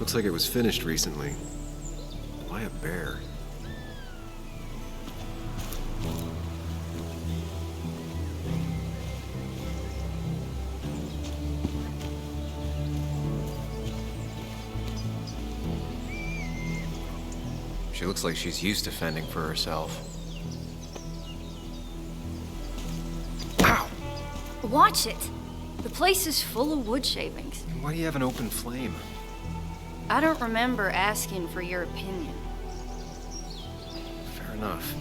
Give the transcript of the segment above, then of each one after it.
Looks like it was finished recently. Why a bear? She looks like she's used to fending for herself. Ow! Watch it! The place is full of wood shavings. Why do you have an open flame? I don't remember asking for your opinion. Fair enough.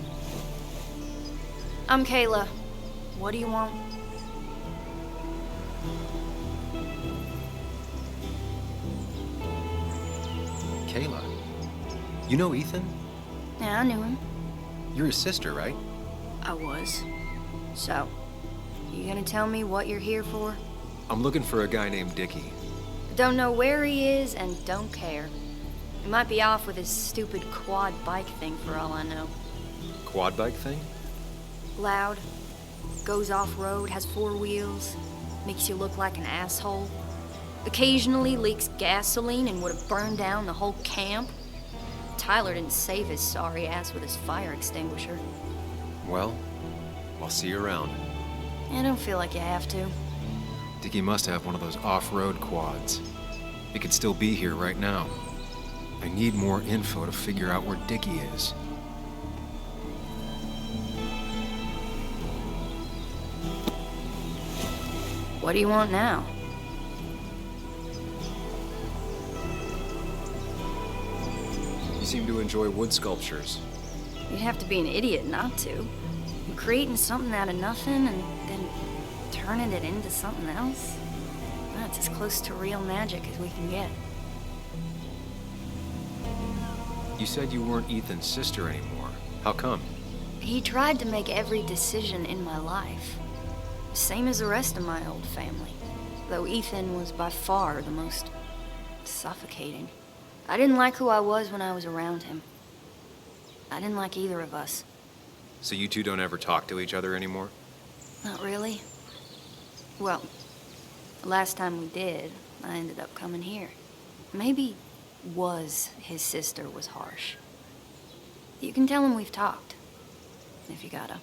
I'm Kayla. What do you want? Kayla. You know Ethan? Yeah, I knew him. You're his sister, right? I was. So, you gonna tell me what you're here for? I'm looking for a guy named Dickie. Don't know where he is and don't care. He might be off with his stupid quad bike thing for all I know. Quad bike thing? Loud, goes off-road, has 4 wheels, makes you look like an asshole. Occasionally leaks gasoline and would have burned down the whole camp. Tyler didn't save his sorry ass with his fire extinguisher. Well, I'll see you around. I don't feel like you have to. Dickie must have one of those off-road quads. He could still be here right now. I need more info to figure out where Dickie is. What do you want now? You seem to enjoy wood sculptures. You'd have to be an idiot not to. You're creating something out of nothing and then turning it into something else. That's as close to real magic as we can get. You said you weren't Ethan's sister anymore. How come? He tried to make every decision in my life. Same as the rest of my old family. Though Ethan was by far the most suffocating. I didn't like who I was when I was around him. I didn't like either of us. So you two don't ever talk to each other anymore? Not really. Well, the last time we did, I ended up coming here. Maybe was his sister was harsh. You can tell him we've talked, if you gotta.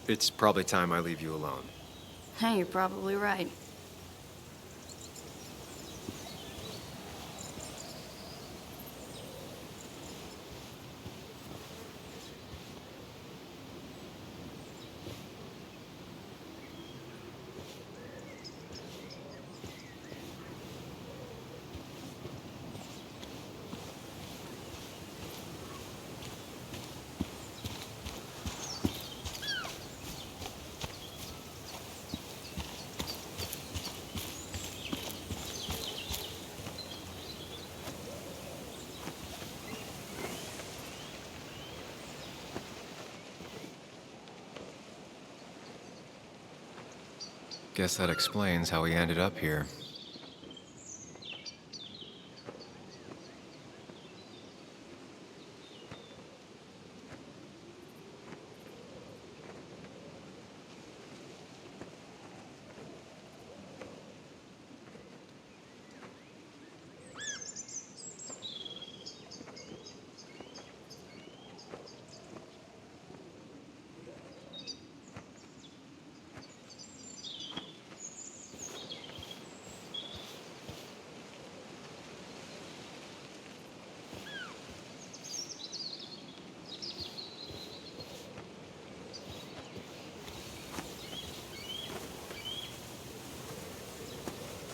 It's probably time I leave you alone. Hey, you're probably right. Guess that explains how he ended up here.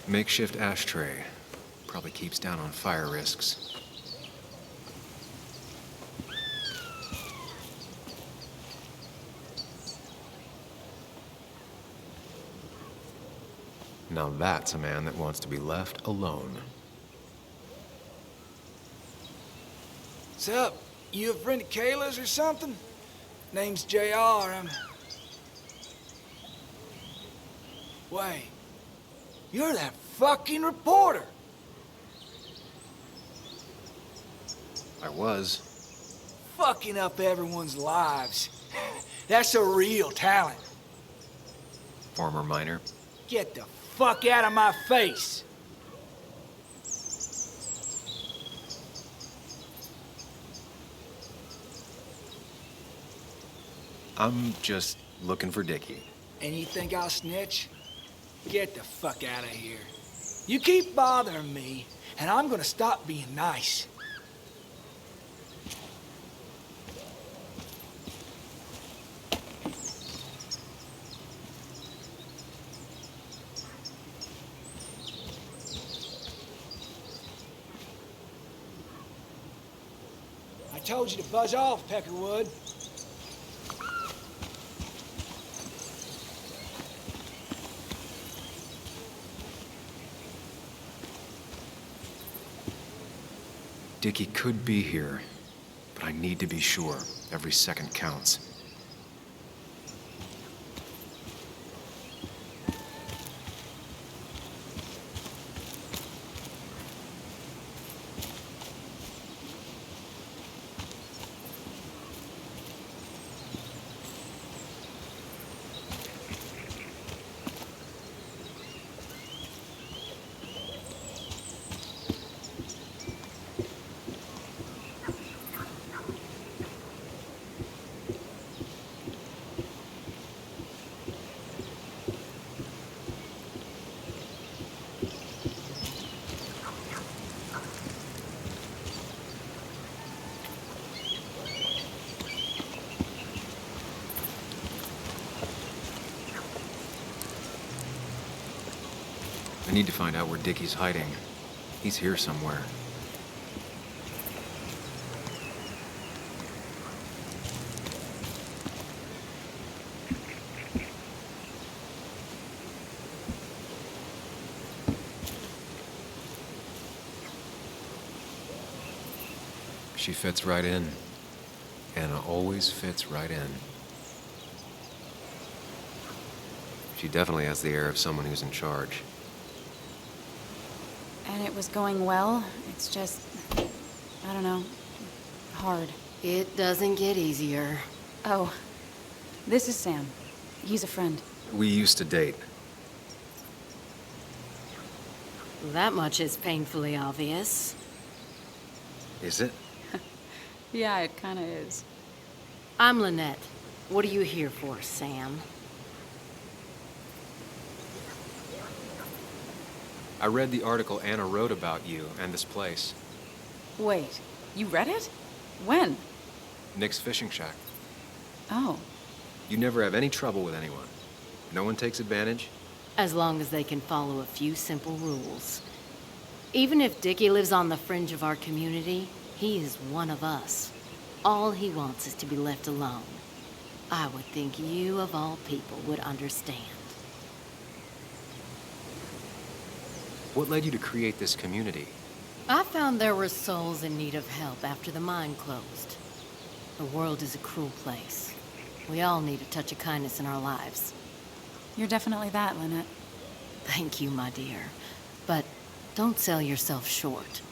Makeshift ashtray. Probably keeps down on fire risks. Now that's a man that wants to be left alone. What's up? You a friend of Kayla's or something? Name's JR, Wait. You're that fucking reporter! I was. Fucking up everyone's lives. That's a real talent. Former miner. Get the fuck out of my face! I'm just looking for Dickie. And you think I'll snitch? Get the fuck out of here. You keep bothering me, and I'm gonna stop being nice. I told you to buzz off, Peckerwood. Dickie could be here, but I need to be sure. Every second counts. I need to find out where Dickie's hiding. He's here somewhere. She fits right in. Anna always fits right in. She definitely has the air of someone who's in charge. And it was going well. It's just, I don't know, hard. It doesn't get easier. Oh, this is Sam. He's a friend. We used to date. That much is painfully obvious. Is it? Yeah, it kind of is. I'm Lynette. What are you here for, Sam? I read the article Anna wrote about you and this place. Wait, you read it? When? Nick's fishing shack. Oh. You never have any trouble with anyone. No one takes advantage. As long as they can follow a few simple rules. Even if Dickie lives on the fringe of our community, he is one of us. All he wants is to be left alone. I would think you, of all people, would understand. What led you to create this community? I found there were souls in need of help after the mine closed. The world is a cruel place. We all need a touch of kindness in our lives. You're definitely that, Lynette. Thank you, my dear. But don't sell yourself short.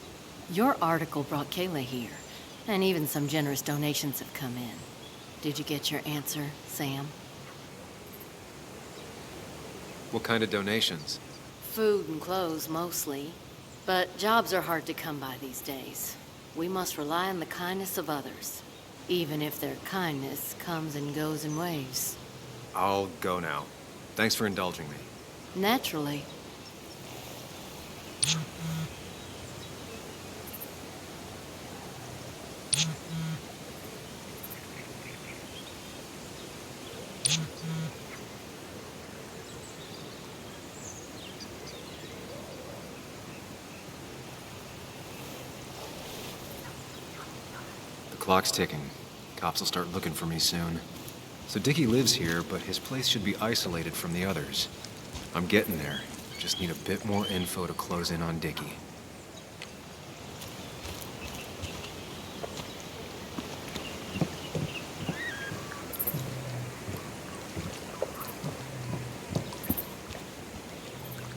Your article brought Kayla here, and even some generous donations have come in. Did you get your answer, Sam? What kind of donations? Food and clothes, mostly. But jobs are hard to come by these days. We must rely on the kindness of others, even if their kindness comes and goes in waves. I'll go now. Thanks for indulging me. Naturally. The clock's ticking. Cops will start looking for me soon. So Dickie lives here, but his place should be isolated from the others. I'm getting there. Just need a bit more info to close in on Dickie.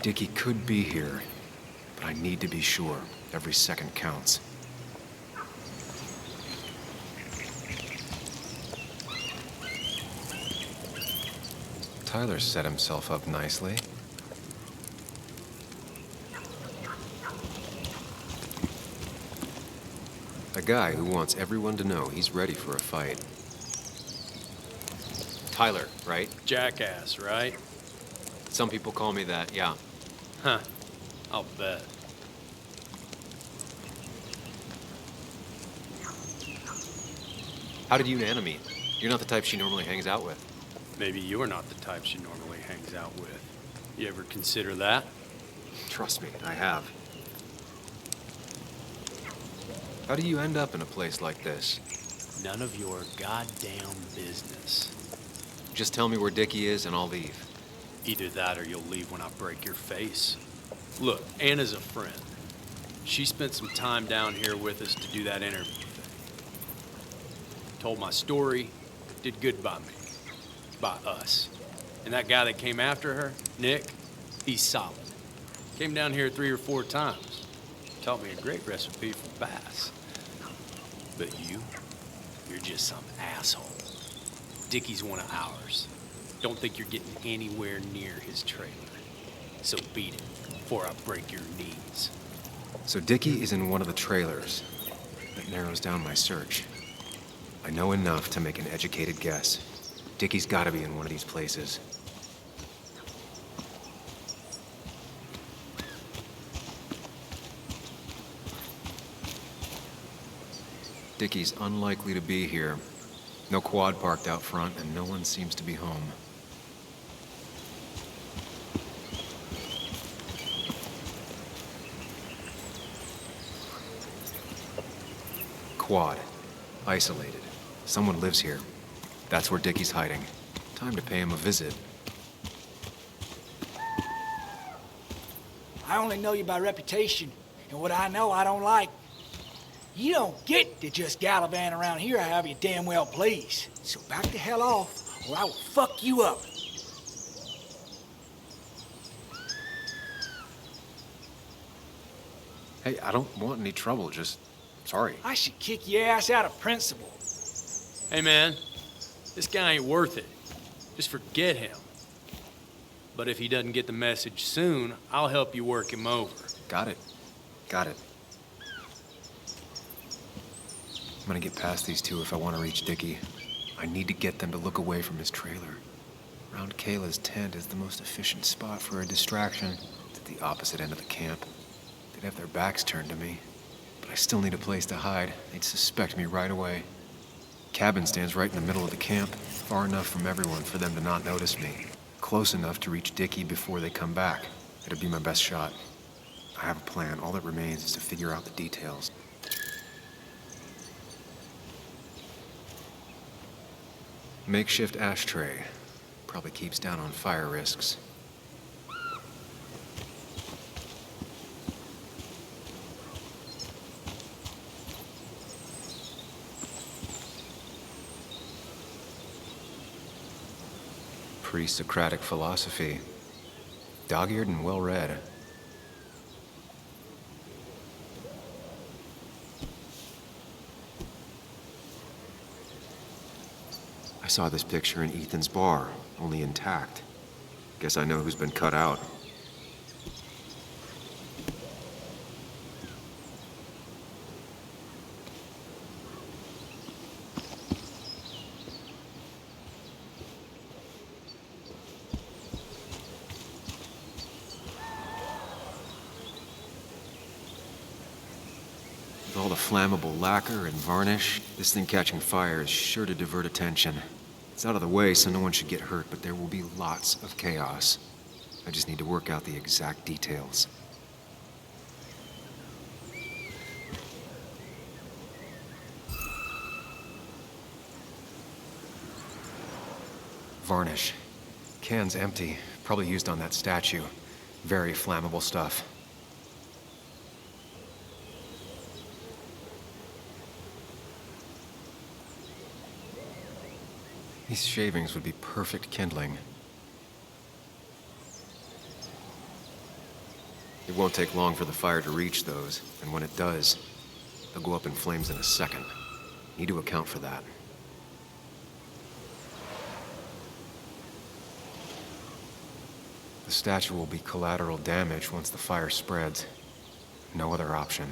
Dickie could be here, but I need to be sure. Every second counts. Tyler set himself up nicely. A guy who wants everyone to know he's ready for a fight. Tyler, right? Jackass, right? Some people call me that, yeah. Huh. I'll bet. How did you and Anna meet? You're not the type she normally hangs out with. Maybe you're not the type she normally hangs out with. You ever consider that? Trust me, I have. How do you end up in a place like this? None of your goddamn business. Just tell me where Dickie is and I'll leave. Either that or you'll leave when I break your face. Look, Anna's a friend. She spent some time down here with us to do that interview thing. Told my story, did good by me. By us. And that guy that came after her, Nick, he's solid. Came down here 3 or 4 times. Taught me a great recipe for bass. But you're just some asshole. Dickie's one of ours. Don't think you're getting anywhere near his trailer. So beat it before I break your knees. So Dickie is in one of the trailers. That narrows down my search. I know enough to make an educated guess. Dickie's gotta be in one of these places. Dickie's unlikely to be here. No quad parked out front, and no one seems to be home. Quad. Isolated. Someone lives here. That's where Dickie's hiding. Time to pay him a visit. I only know you by reputation, and what I know I don't like. You don't get to just gallivant around here however you damn well please. So back the hell off, or I will fuck you up. Hey, I don't want any trouble, just... sorry. I should kick your ass out of principle. Hey man, this guy ain't worth it. Just forget him. But if he doesn't get the message soon, I'll help you work him over. Got it. Got it. I'm gonna get past these two if I want to reach Dickie. I need to get them to look away from his trailer. Around Kayla's tent is the most efficient spot for a distraction. It's at the opposite end of the camp. They'd have their backs turned to me. But I still need a place to hide. They'd suspect me right away. Cabin stands right in the middle of the camp, far enough from everyone for them to not notice me. Close enough to reach Dickie before they come back. It'd be my best shot. I have a plan. All that remains is to figure out the details. Makeshift ashtray. Probably keeps down on fire risks. Pre-Socratic philosophy. Dog-eared and well-read. I saw this picture in Ethan's bar, only intact. Guess I know who's been cut out. With all the flammable lacquer and varnish, this thing catching fire is sure to divert attention. It's out of the way, so no one should get hurt, but there will be lots of chaos. I just need to work out the exact details. Varnish. Can's empty. Probably used on that statue. Very flammable stuff. These shavings would be perfect kindling. It won't take long for the fire to reach those, and when it does, they'll go up in flames in a second. Need to account for that. The statue will be collateral damage once the fire spreads. No other option.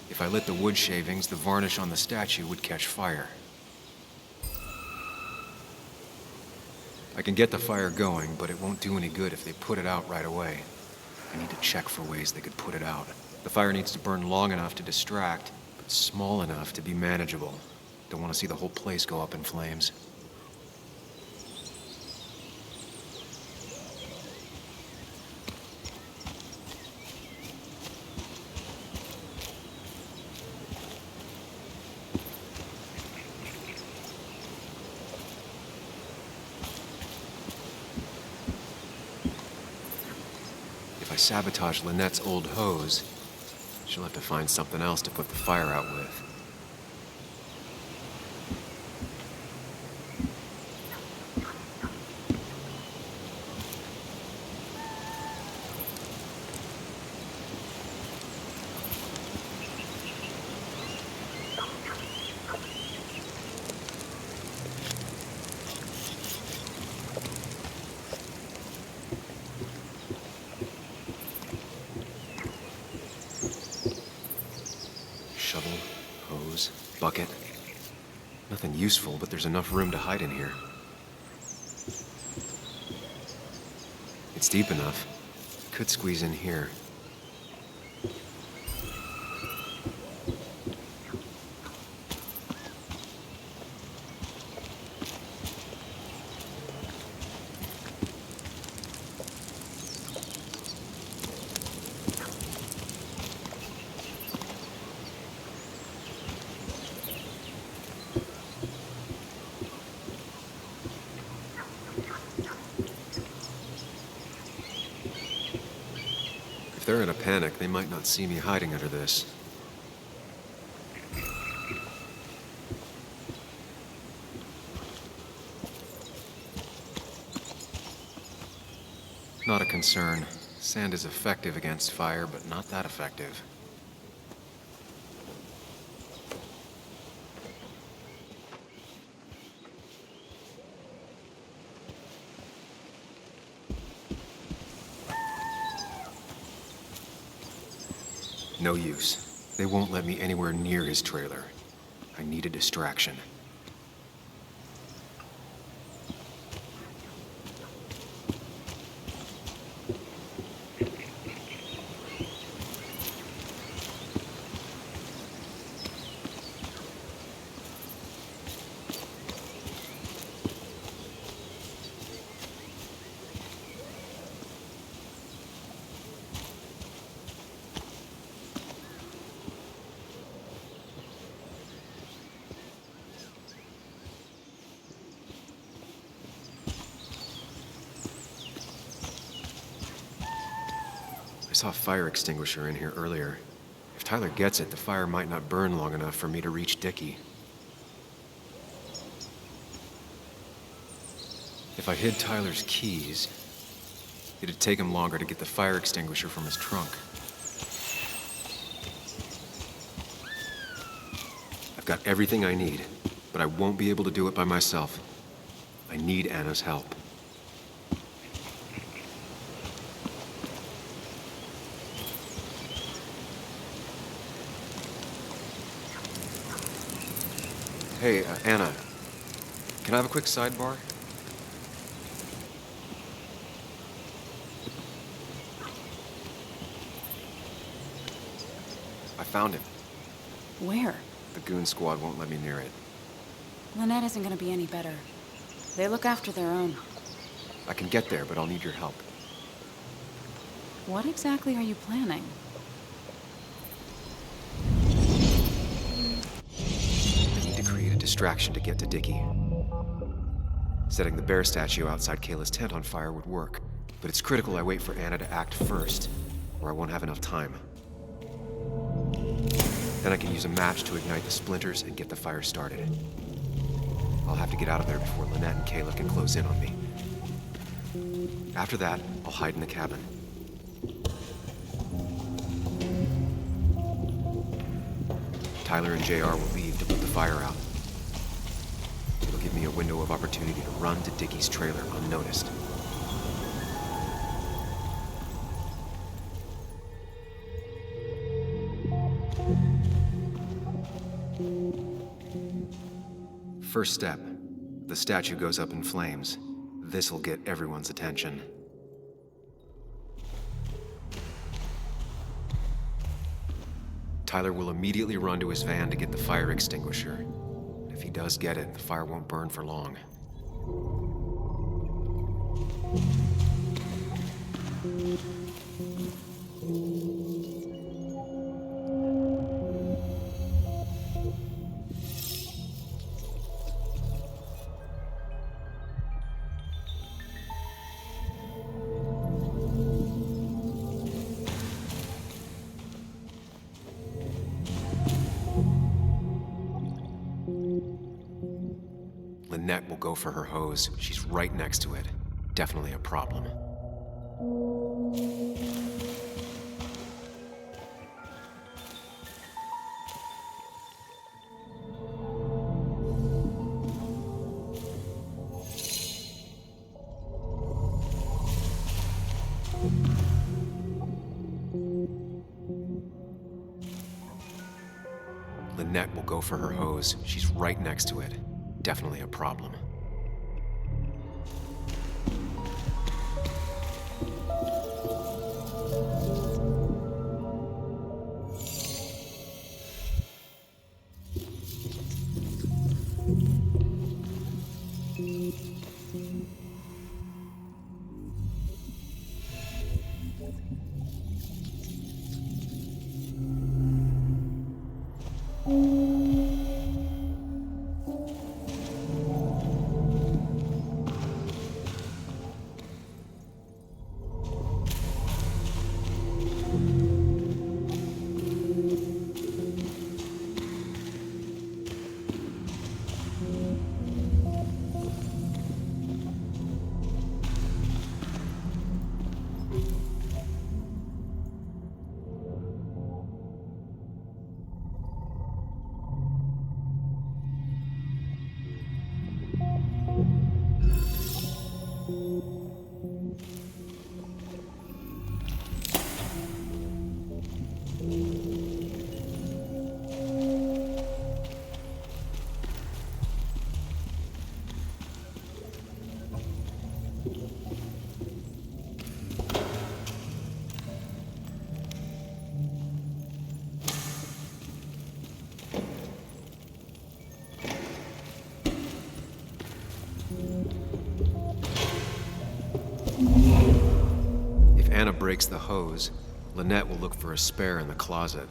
If If I lit the wood shavings, the varnish on the statue would catch fire. I can get the fire going, but it won't do any good if they put it out right away. I need to check for ways they could put it out. The fire needs to burn long enough to distract, but small enough to be manageable. Don't want to see the whole place go up in flames. If I sabotage Lynette's old hose, she'll have to find something else to put the fire out with. Shovel, hose, bucket. Nothing useful, but there's enough room to hide in here. It's deep enough. Could squeeze in here. If they're in a panic, they might not see me hiding under this. Not a concern. Sand is effective against fire, but not that effective. No use. They won't let me anywhere near his trailer. I need a distraction. I saw a fire extinguisher in here earlier. If Tyler gets it, the fire might not burn long enough for me to reach Dickie. If I hid Tyler's keys, it'd take him longer to get the fire extinguisher from his trunk. I've got everything I need, but I won't be able to do it by myself. I need Anna's help. Hey, Anna, can I have a quick sidebar? I found him. Where? The goon squad won't let me near it. Lynette isn't gonna be any better. They look after their own. I can get there, but I'll need your help. What exactly are you planning? I need to create a distraction to get to Dickie. Setting the bear statue outside Kayla's tent on fire would work, but it's critical I wait for Anna to act first, or I won't have enough time. Then I can use a match to ignite the splinters and get the fire started. I'll have to get out of there before Lynette and Kayla can close in on me. After that, I'll hide in the cabin. Tyler and JR will leave to put the fire out. It'll give me a window of opportunity to run to Dickie's trailer unnoticed. First step. The statue goes up in flames. This'll get everyone's attention. Tyler will immediately run to his van to get the fire extinguisher. If he does get it, the fire won't burn for long. Lynette will go for her hose. She's right next to it. Definitely a problem. Lynette will go for her hose. She's right next to it. Definitely a problem. If Anna breaks the hose, Lynette will look for a spare in the closet.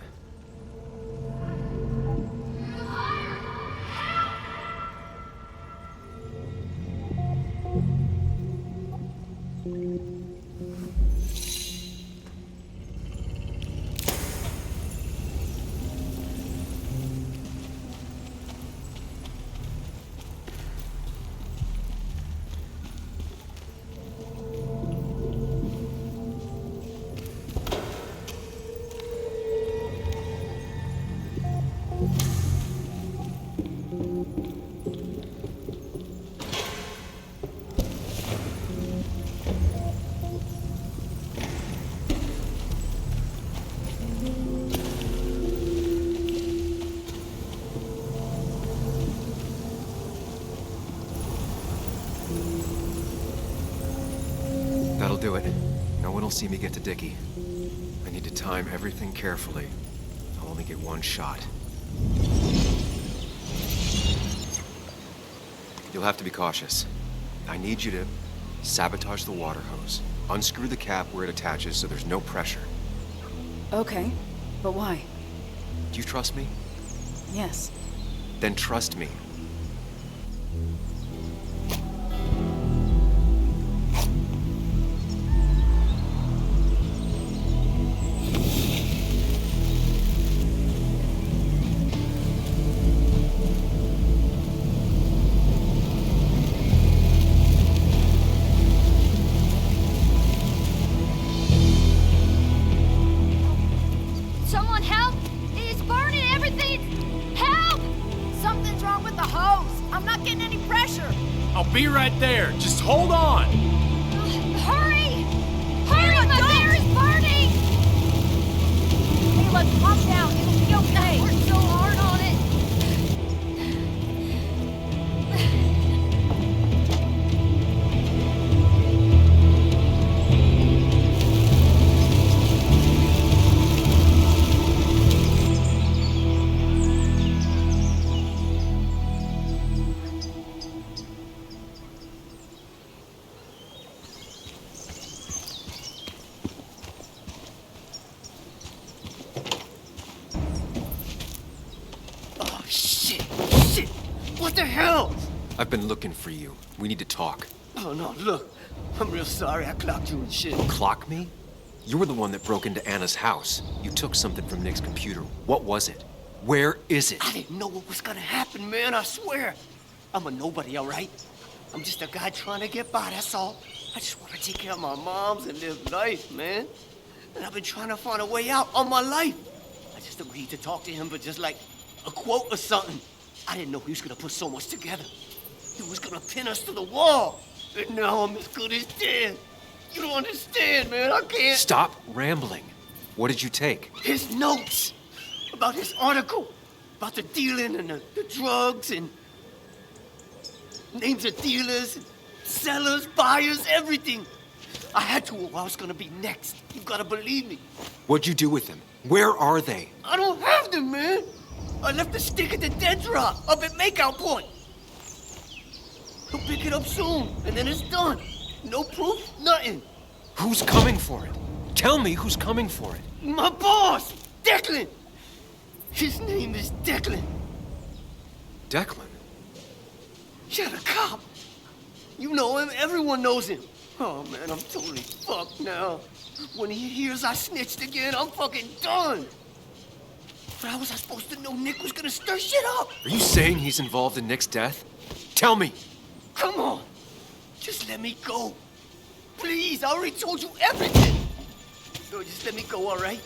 That'll do it. No one will see me get to Dickie. I need to time everything carefully. I'll only get one shot. You'll have to be cautious. I need you to sabotage the water hose. Unscrew the cap where it attaches so there's no pressure. Okay, but why? Do you trust me? Yes. Then trust me. Someone help! It's burning everything! Help! Something's wrong with the hose. I'm not getting any pressure. I'll be right there. Just hold on. Hurry! Hurry! My bear is burning! Hey, look, calm down. It'll be okay. I worked so hard on it. I've been looking for you. We need to talk. Oh, no, look. I'm real sorry I clocked you and shit. Clock me? You were the one that broke into Anna's house. You took something from Nick's computer. What was it? Where is it? I didn't know what was gonna happen, man, I swear. I'm a nobody, all right? I'm just a guy trying to get by, that's all. I just want to take care of my moms and live life, man. And I've been trying to find a way out all my life. I just agreed to talk to him for just like a quote or something. I didn't know he was gonna put so much together. He was gonna pin us to the wall. And now I'm as good as dead. You don't understand, man, I can't. Stop rambling. What did you take? His notes about his article, about the dealing and the drugs and names of dealers, and sellers, buyers, everything. I had to or I was gonna be next. You gotta believe me. What'd you do with them? Where are they? I don't have them, man. I left the stick at the dead drop up at Makeout Point. He'll pick it up soon, and then it's done. No proof, nothing. Who's coming for it? Tell me who's coming for it. My boss, Declan. His name is Declan. Declan? Yeah, the cop. You know him, everyone knows him. Oh man, I'm totally fucked now. When he hears I snitched again, I'm fucking done. But how was I supposed to know Nick was gonna stir shit up? Are you saying he's involved in Nick's death? Tell me! Come on, just let me go. Please, I already told you everything. No, just let me go, all right?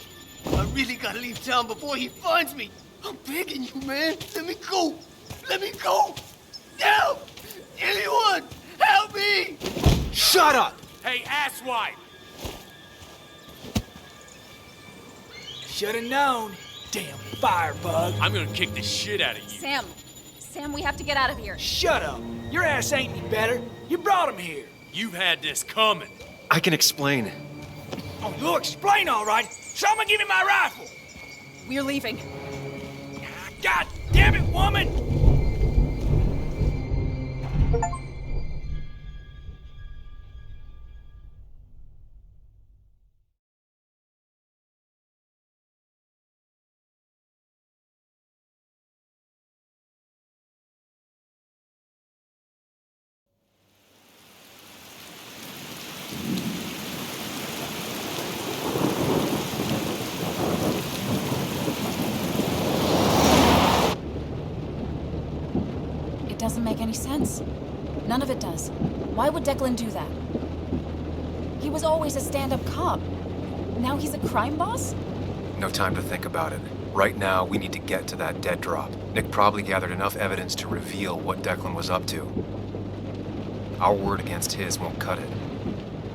I really gotta leave town before he finds me. I'm begging you, man. Let me go. Let me go. Help! Anyone, help me! Shut up! Hey, asswipe! Should've known. Damn firebug. I'm gonna kick the shit out of you. Sam, we have to get out of here. Shut up. Your ass ain't any better. You brought him here. You've had this coming. I can explain. Oh, you'll explain all right. Someone give me my rifle. We're leaving. God damn it, woman! It doesn't make any sense. None of it does. Why would Declan do that? He was always a stand-up cop. Now he's a crime boss? No time to think about it. Right now, we need to get to that dead drop. Nick probably gathered enough evidence to reveal what Declan was up to. Our word against his won't cut it.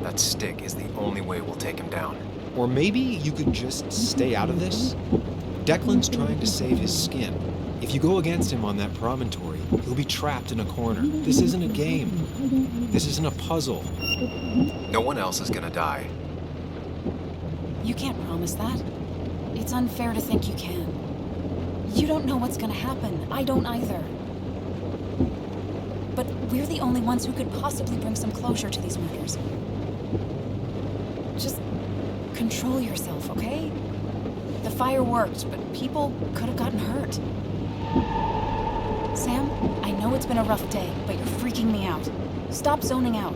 That stick is the only way we'll take him down. Or maybe you could just stay out of this? Declan's trying to save his skin. If you go against him on that promontory, he'll be trapped in a corner. This isn't a game. This isn't a puzzle. No one else is gonna die. You can't promise that. It's unfair to think you can. You don't know what's gonna happen. I don't either. But we're the only ones who could possibly bring some closure to these murders. Just control yourself, okay? The fire worked, but people could have gotten hurt. Sam, I know it's been a rough day, but you're freaking me out. Stop zoning out.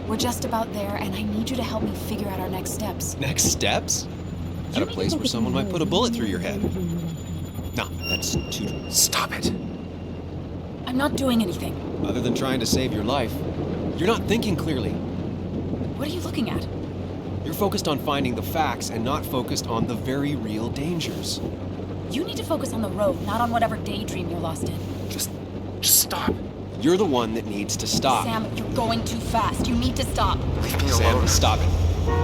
We're just about there, and I need you to help me figure out our next steps. Next steps? At a place where someone might put a bullet through your head. No, that's too... Stop it! I'm not doing anything. Other than trying to save your life, you're not thinking clearly. What are you looking at? You're focused on finding the facts and not focused on the very real dangers. You need to focus on the road, not on whatever daydream you're lost in. Just stop. You're the one that needs to stop. Sam, you're going too fast. You need to stop. Leave me Sam, alone. stop it.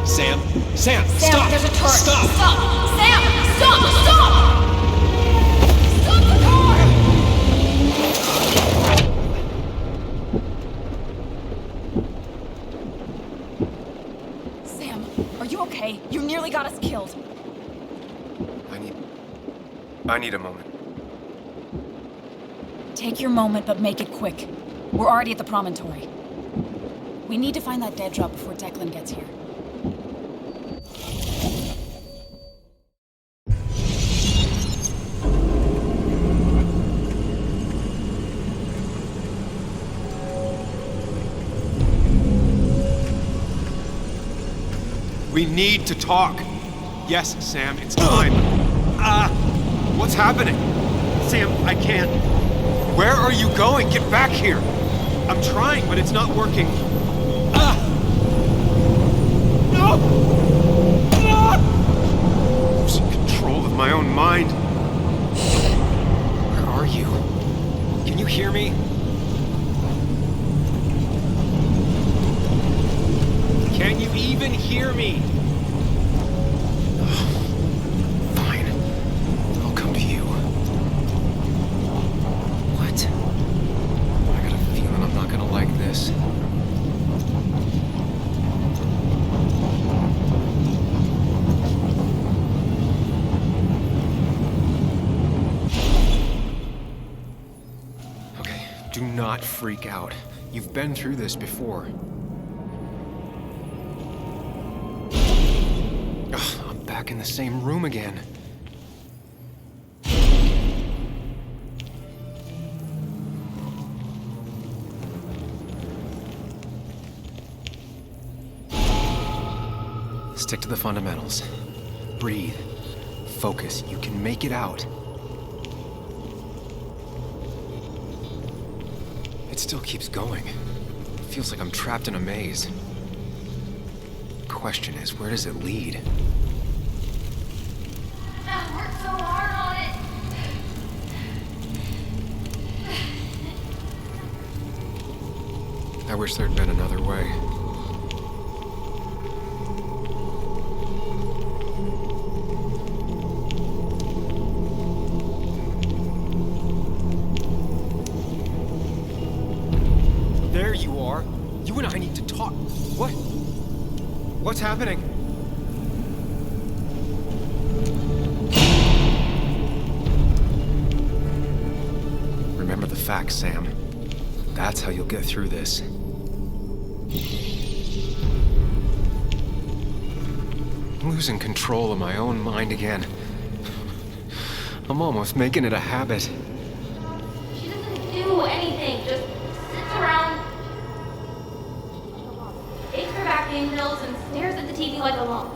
Sam, Sam, stop! there's a turret. Stop! Stop! Sam, stop! Stop! Stop the car! Sam, are you okay? You nearly got us killed. I need a moment. Take your moment, but make it quick. We're already at the promontory. We need to find that dead drop before Declan gets here. We need to talk. Yes, Sam, it's time. What's happening? Sam, I can't. Where are you going? Get back here. I'm trying, but it's not working. No! Losing control of my own mind. Where are you? Can you hear me? Can you even hear me? Fine. I'll come to you. What? I got a feeling I'm not gonna like this. Okay, do not freak out. You've been through this before. Back in the same room again. Stick to the fundamentals. Breathe. Focus. You can make it out. It still keeps going. It feels like I'm trapped in a maze. The question is, where does it lead? I wish there'd been another way. There you are. You and I need to talk. What? What's happening? Remember the facts, Sam. That's how you'll get through this. I'm losing control of my own mind again. I'm almost making it a habit. She doesn't do anything, just sits around, takes her vacuum pills, and stares at the TV like a lump.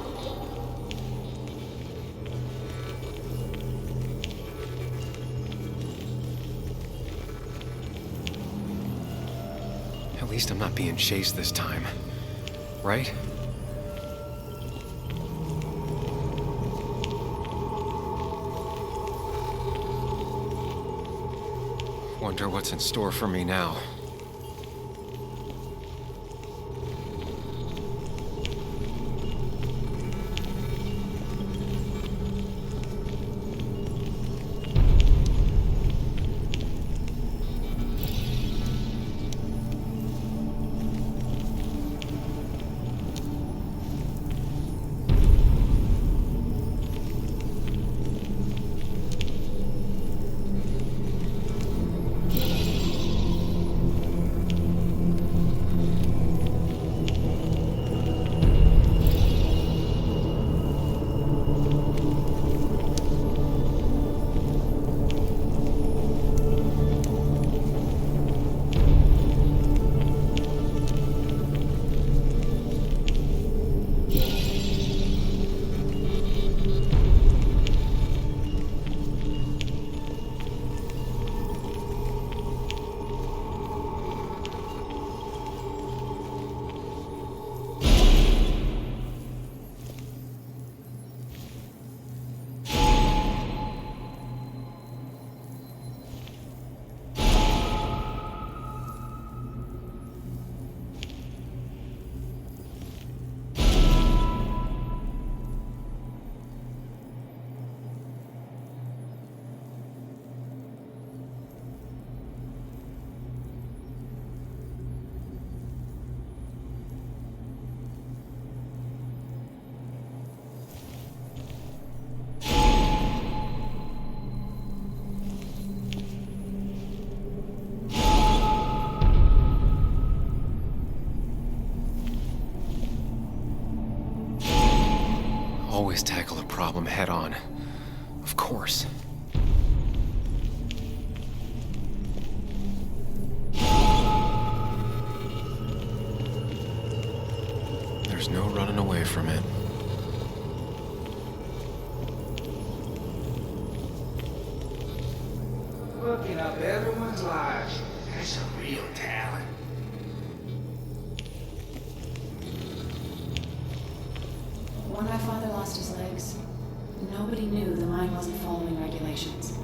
At least I'm not being chased this time, right? Wonder what's in store for me now. Always tackle a problem head on. Of course. There's no running away from it. fucking up everyone's lives. That's a real talent. When my father lost his legs, nobody knew the mine wasn't following regulations. You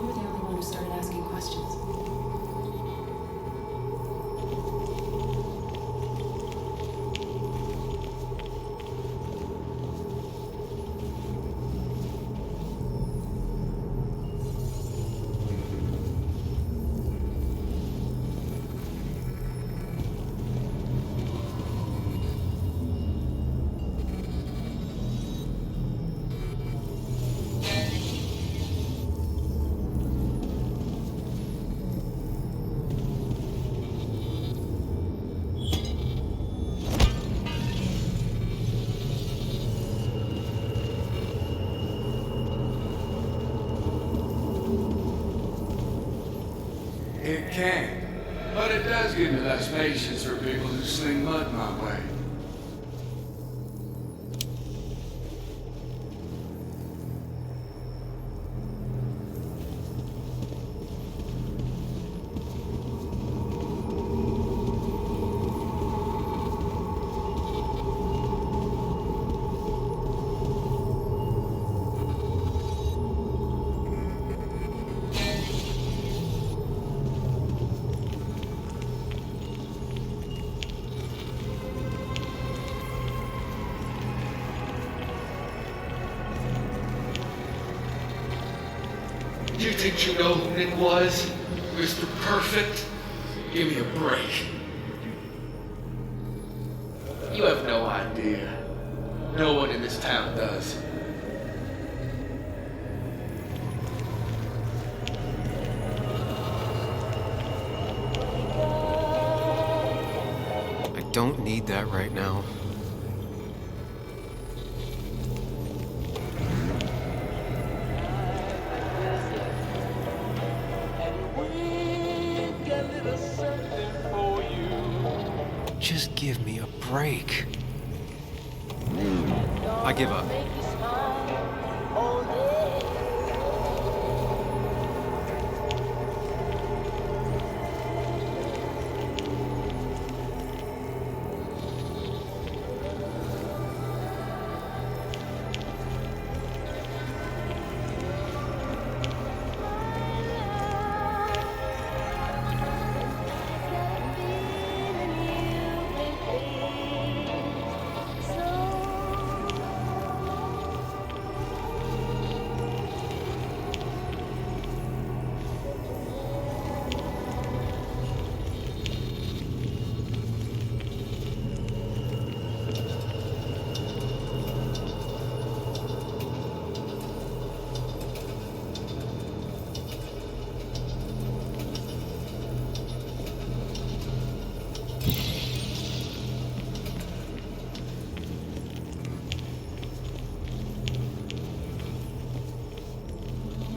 were the only one who started asking questions. It can, but it does give me less patience for people who sling mud my way. You think you know who Nick was? Mr. Perfect? Give me a break. You have no idea. No one in this town does. I don't need that right now. Just give me a break. I give up.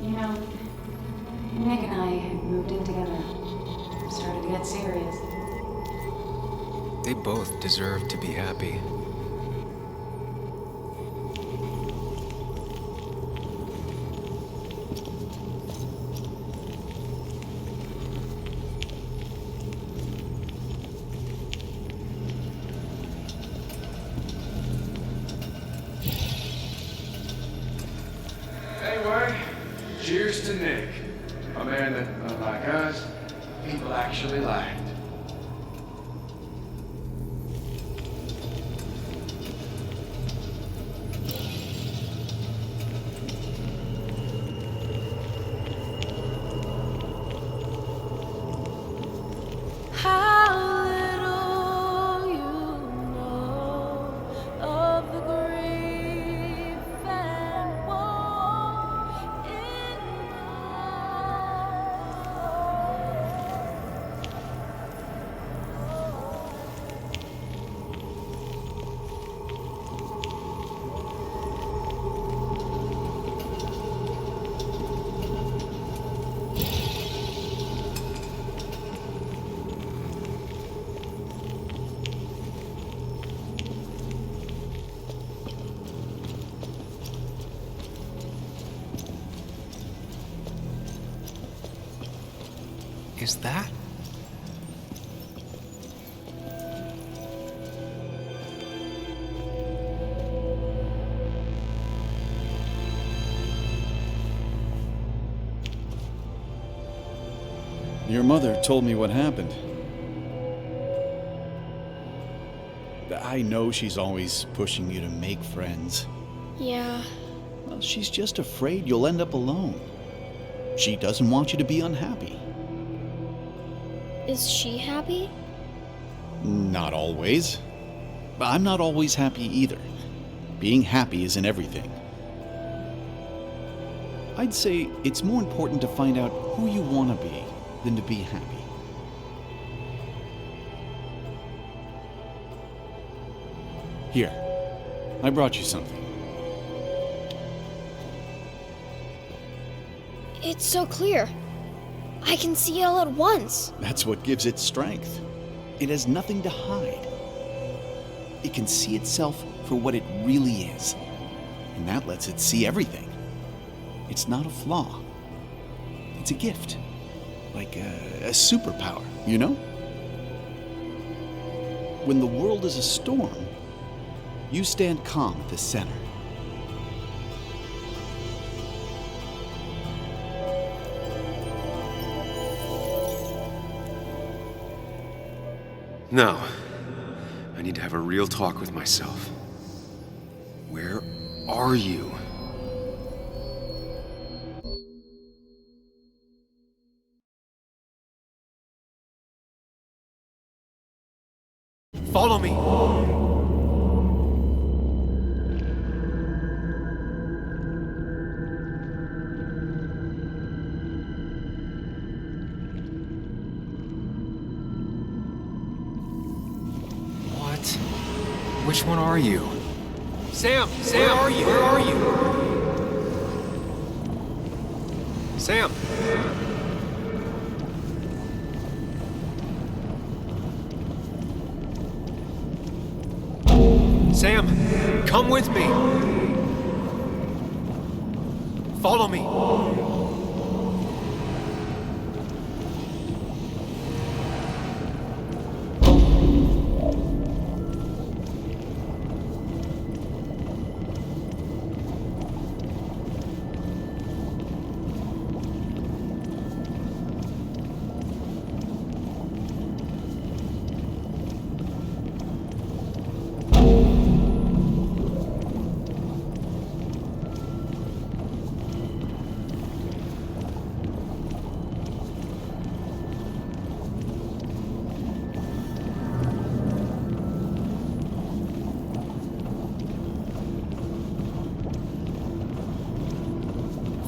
You know, Nick and I had moved in together. Started to get serious. They both deserve to be happy. Anyway, cheers to Nick. A man that, unlike us, people actually liked. How little you know of the grief and woe in my soul. is that? Your mother told me what happened. I know she's always pushing you to make friends. Yeah. Well, she's just afraid you'll end up alone. She doesn't want you to be unhappy. Is she happy? Not always. I'm not always happy either. Being happy isn't everything. I'd say it's more important to find out who you want to be than to be happy. Here, I brought you something. It's so clear. I can see it all at once. That's what gives it strength. It has nothing to hide. It can see itself for what it really is, and that lets it see everything. It's not a flaw. It's a gift. Like a superpower, you know? When the world is a storm, you stand calm at the center. No. I need to have a real talk with myself. Where are you? Follow me! What? Which one are you? Sam! Sam! Where are you? Where are you? Sam! Sam, come with me. Follow me.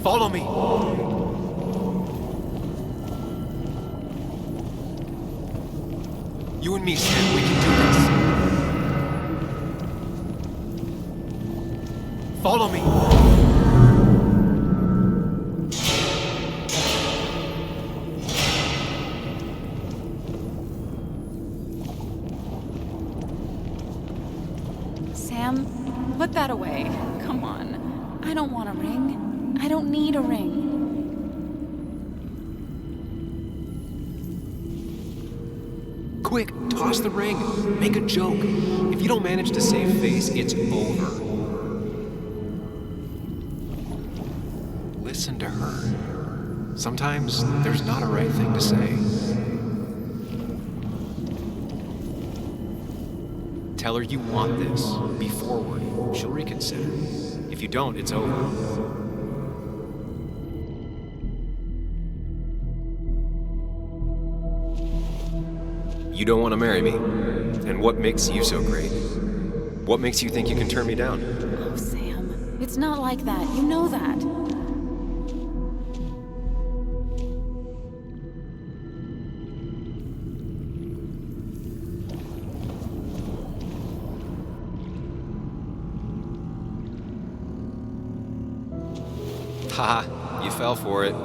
Follow me. You and me, Sam, we can do this. Follow me. Sam, put that away. Come on. I don't want a ring. I don't need a ring. Quick, toss the ring. Make a joke. If you don't manage to save face, it's over. Listen to her. Sometimes there's not a right thing to say. Tell her you want this. Be forward. She'll reconsider. If you don't, it's over. You don't want to marry me. And what makes you so great? What makes you think you can turn me down? Oh, Sam. It's not like that. You know that. Haha, you fell for it.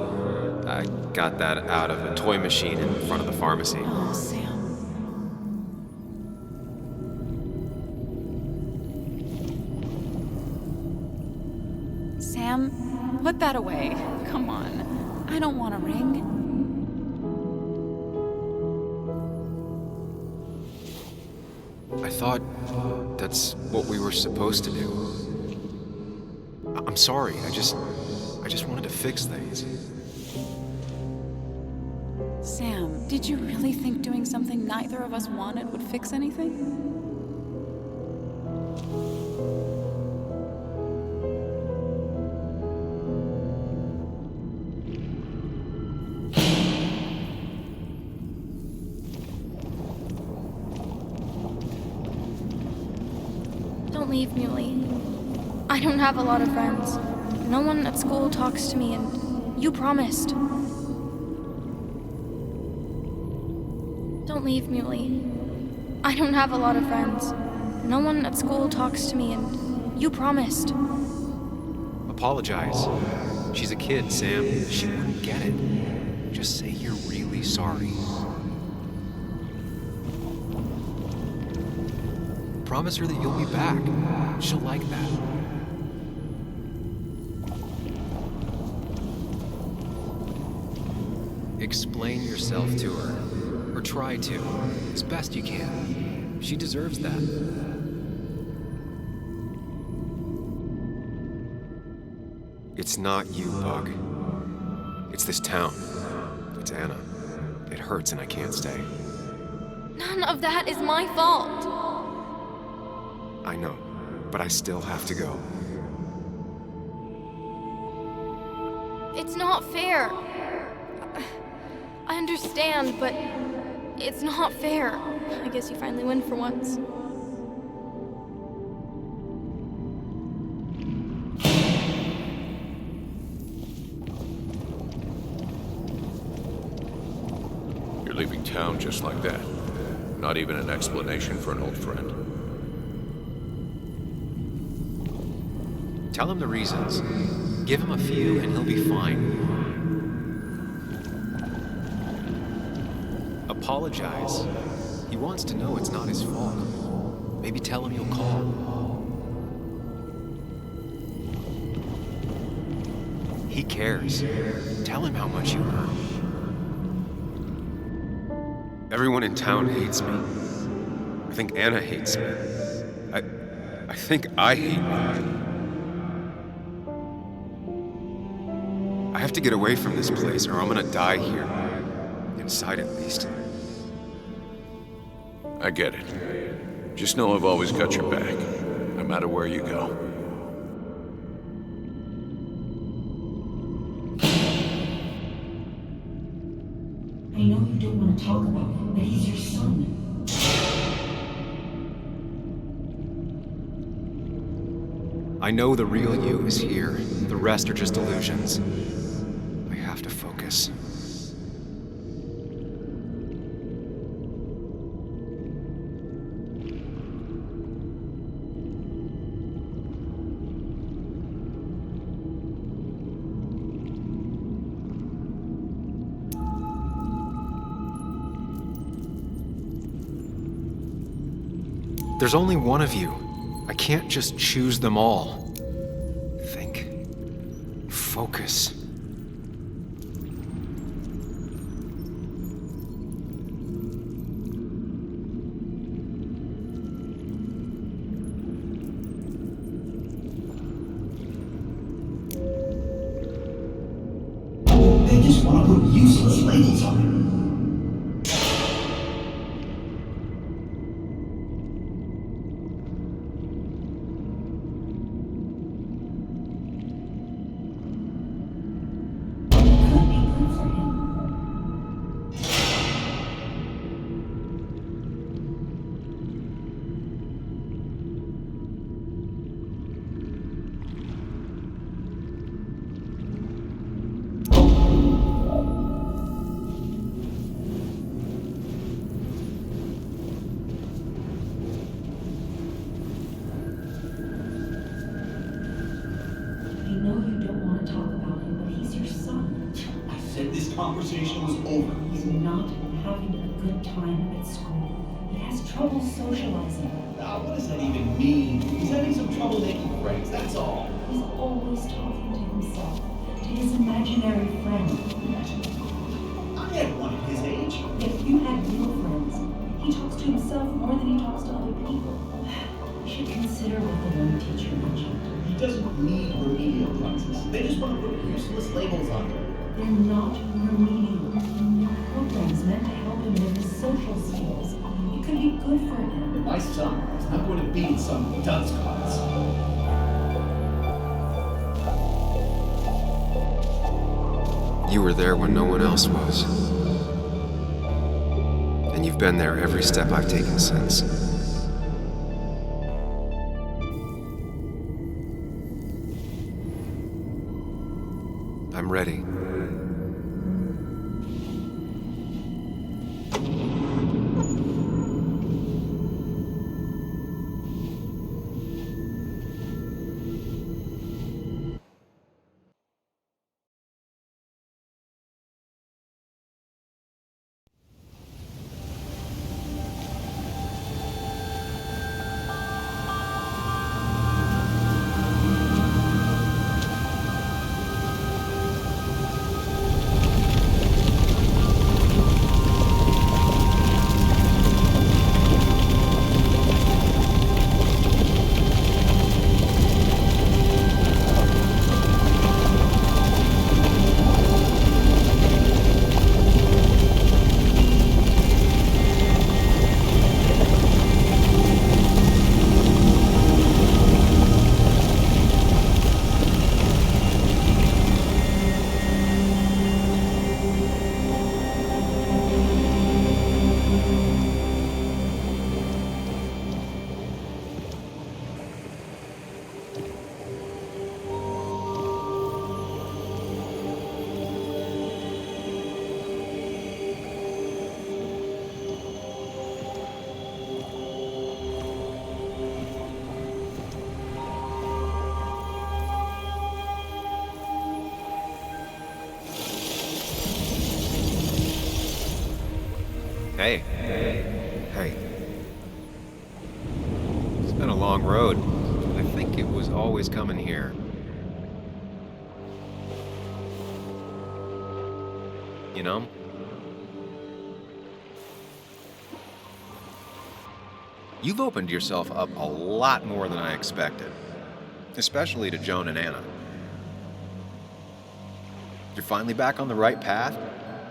I got that out of a toy machine in front of the pharmacy. Oh, Sam. Sam, put that away. Come on. I don't want a ring. I thought that's what we were supposed to do. I'm sorry, I just wanted to fix things. Sam, did you really think doing something neither of us wanted would fix anything? Don't leave, Muley. I don't have a lot of friends. No one at school talks to me, and you promised. Don't leave, Muley. I don't have a lot of friends. No one at school talks to me, and you promised. Apologize. She's a kid, Sam. She wouldn't get it. Just say you're really sorry. Promise her that you'll be back. She'll like that. Explain yourself to her. Or try to. As best you can. She deserves that. It's not you, Bug. It's this town. It's Anna. It hurts and I can't stay. None of that is my fault. I know, but I still have to go. It's not fair. I understand, but it's not fair. I guess you finally win for once. You're leaving town just like that. Not even an explanation for an old friend. Tell him the reasons. Give him a few and he'll be fine. Apologize. He wants to know it's not his fault. Maybe tell him you'll call. He cares. Tell him how much you hurt. Everyone in town hates me. I think Anna hates me. I think I hate me. I have to get away from this place or I'm gonna die here. Inside at least. I get it. Just know I've always got your back, no matter where you go. I know you don't want to talk about him, but he's your son. I know the real you is here. The rest are just illusions. I have to focus. There's only one of you. I can't just choose them all. Think. Focus. They just want to put useless labels on him. Conversation was over. He's not having a good time at school. He has trouble socializing. What does that even mean? He's having some trouble making friends, that's all. He's always talking to himself, to his imaginary friend. I had one at his age. If you had real friends, he talks to himself more than he talks to other people. You should consider what the one teacher mentioned. He doesn't need remedial classes. They just want to put useless labels on him. They're not remedial. They're programs meant to help him with his social skills. It could be good for him. But my son is not going to be in some dunce class. You were there when no one else was. And you've been there every step I've taken since. I'm ready. Hey. Hey. It's been a long road. I think it was always coming here. You know? You've opened yourself up a lot more than I expected. Especially to Joan and Anna. You're finally back on the right path?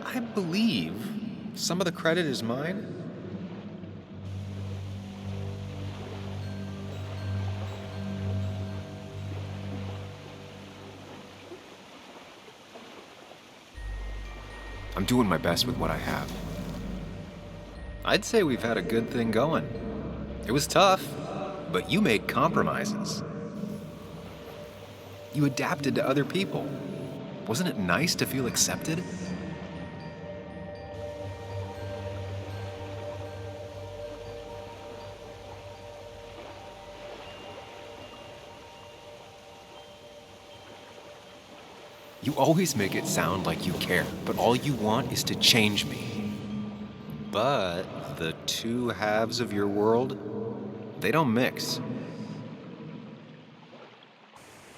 I believe some of the credit is mine. I'm doing my best with what I have. I'd say we've had a good thing going. It was tough, but you made compromises. You adapted to other people. Wasn't it nice to feel accepted? You always make it sound like you care, but all you want is to change me. But the two halves of your world, they don't mix.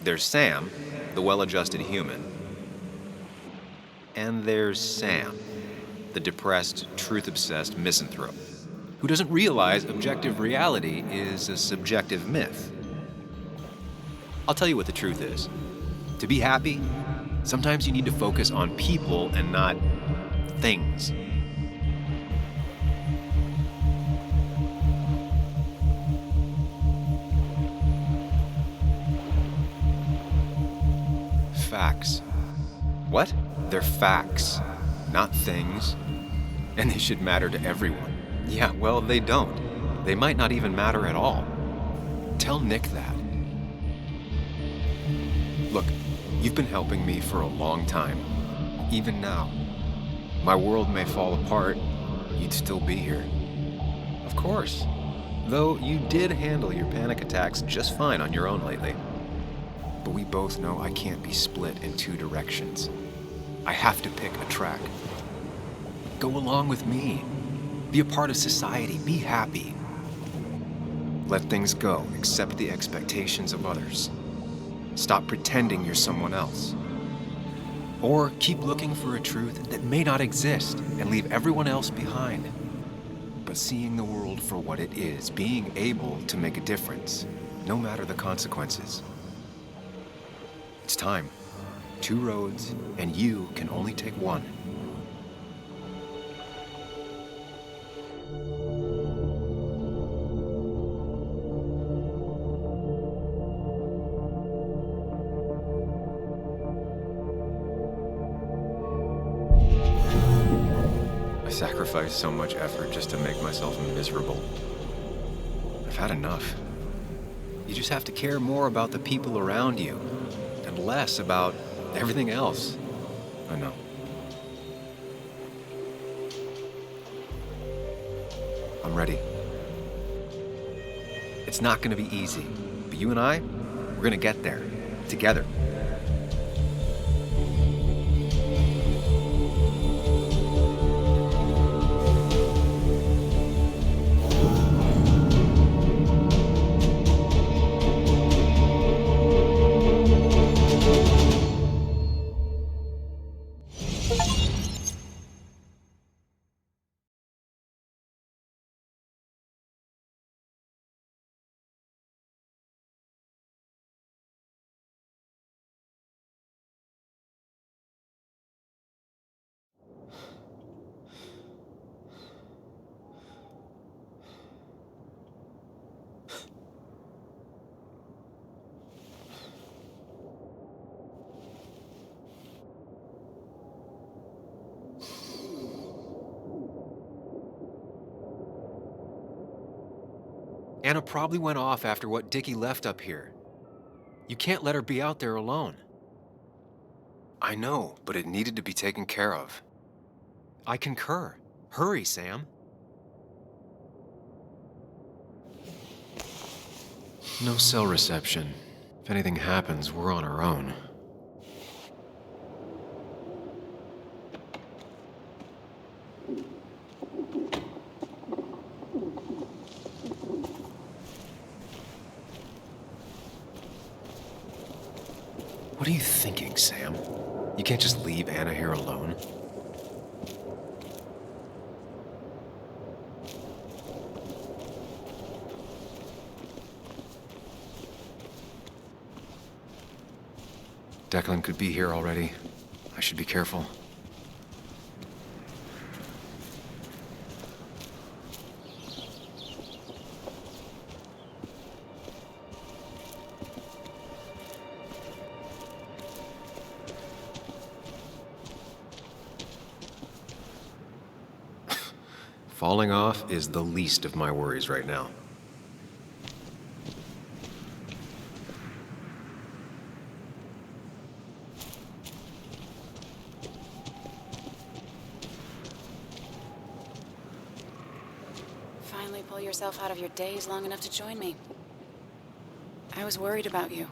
There's Sam, the well-adjusted human. And there's Sam, the depressed, truth-obsessed misanthrope, who doesn't realize objective reality is a subjective myth. I'll tell you what the truth is. To be happy, sometimes you need to focus on people and not things. Facts. What? They're facts, not things. And they should matter to everyone. Yeah, well, they don't. They might not even matter at all. Tell Nick that. Look, you've been helping me for a long time. Even now. My world may fall apart, you'd still be here. Of course. Though you did handle your panic attacks just fine on your own lately. But we both know I can't be split in two directions. I have to pick a track. Go along with me. Be a part of society. Be happy. Let things go. Accept the expectations of others. Stop pretending you're someone else. Or keep looking for a truth that may not exist and leave everyone else behind. But seeing the world for what it is, being able to make a difference, no matter the consequences. It's time. 2 roads, and you can only take one. I sacrificed so much effort just to make myself miserable. I've had enough. You just have to care more about the people around you, and less about everything else. I know. I'm ready. It's not gonna be easy, but you and I, we're gonna get there. Together. Anna probably went off after what Dickie left up here. You can't let her be out there alone. I know, but it needed to be taken care of. I concur. Hurry, Sam. No cell reception. If anything happens, we're on our own. What are you thinking, Sam? You can't just leave Anna here alone. Declan could be here already. I should be careful. Falling off is the least of my worries right now. Finally pull yourself out of your daze long enough to join me. I was worried about you.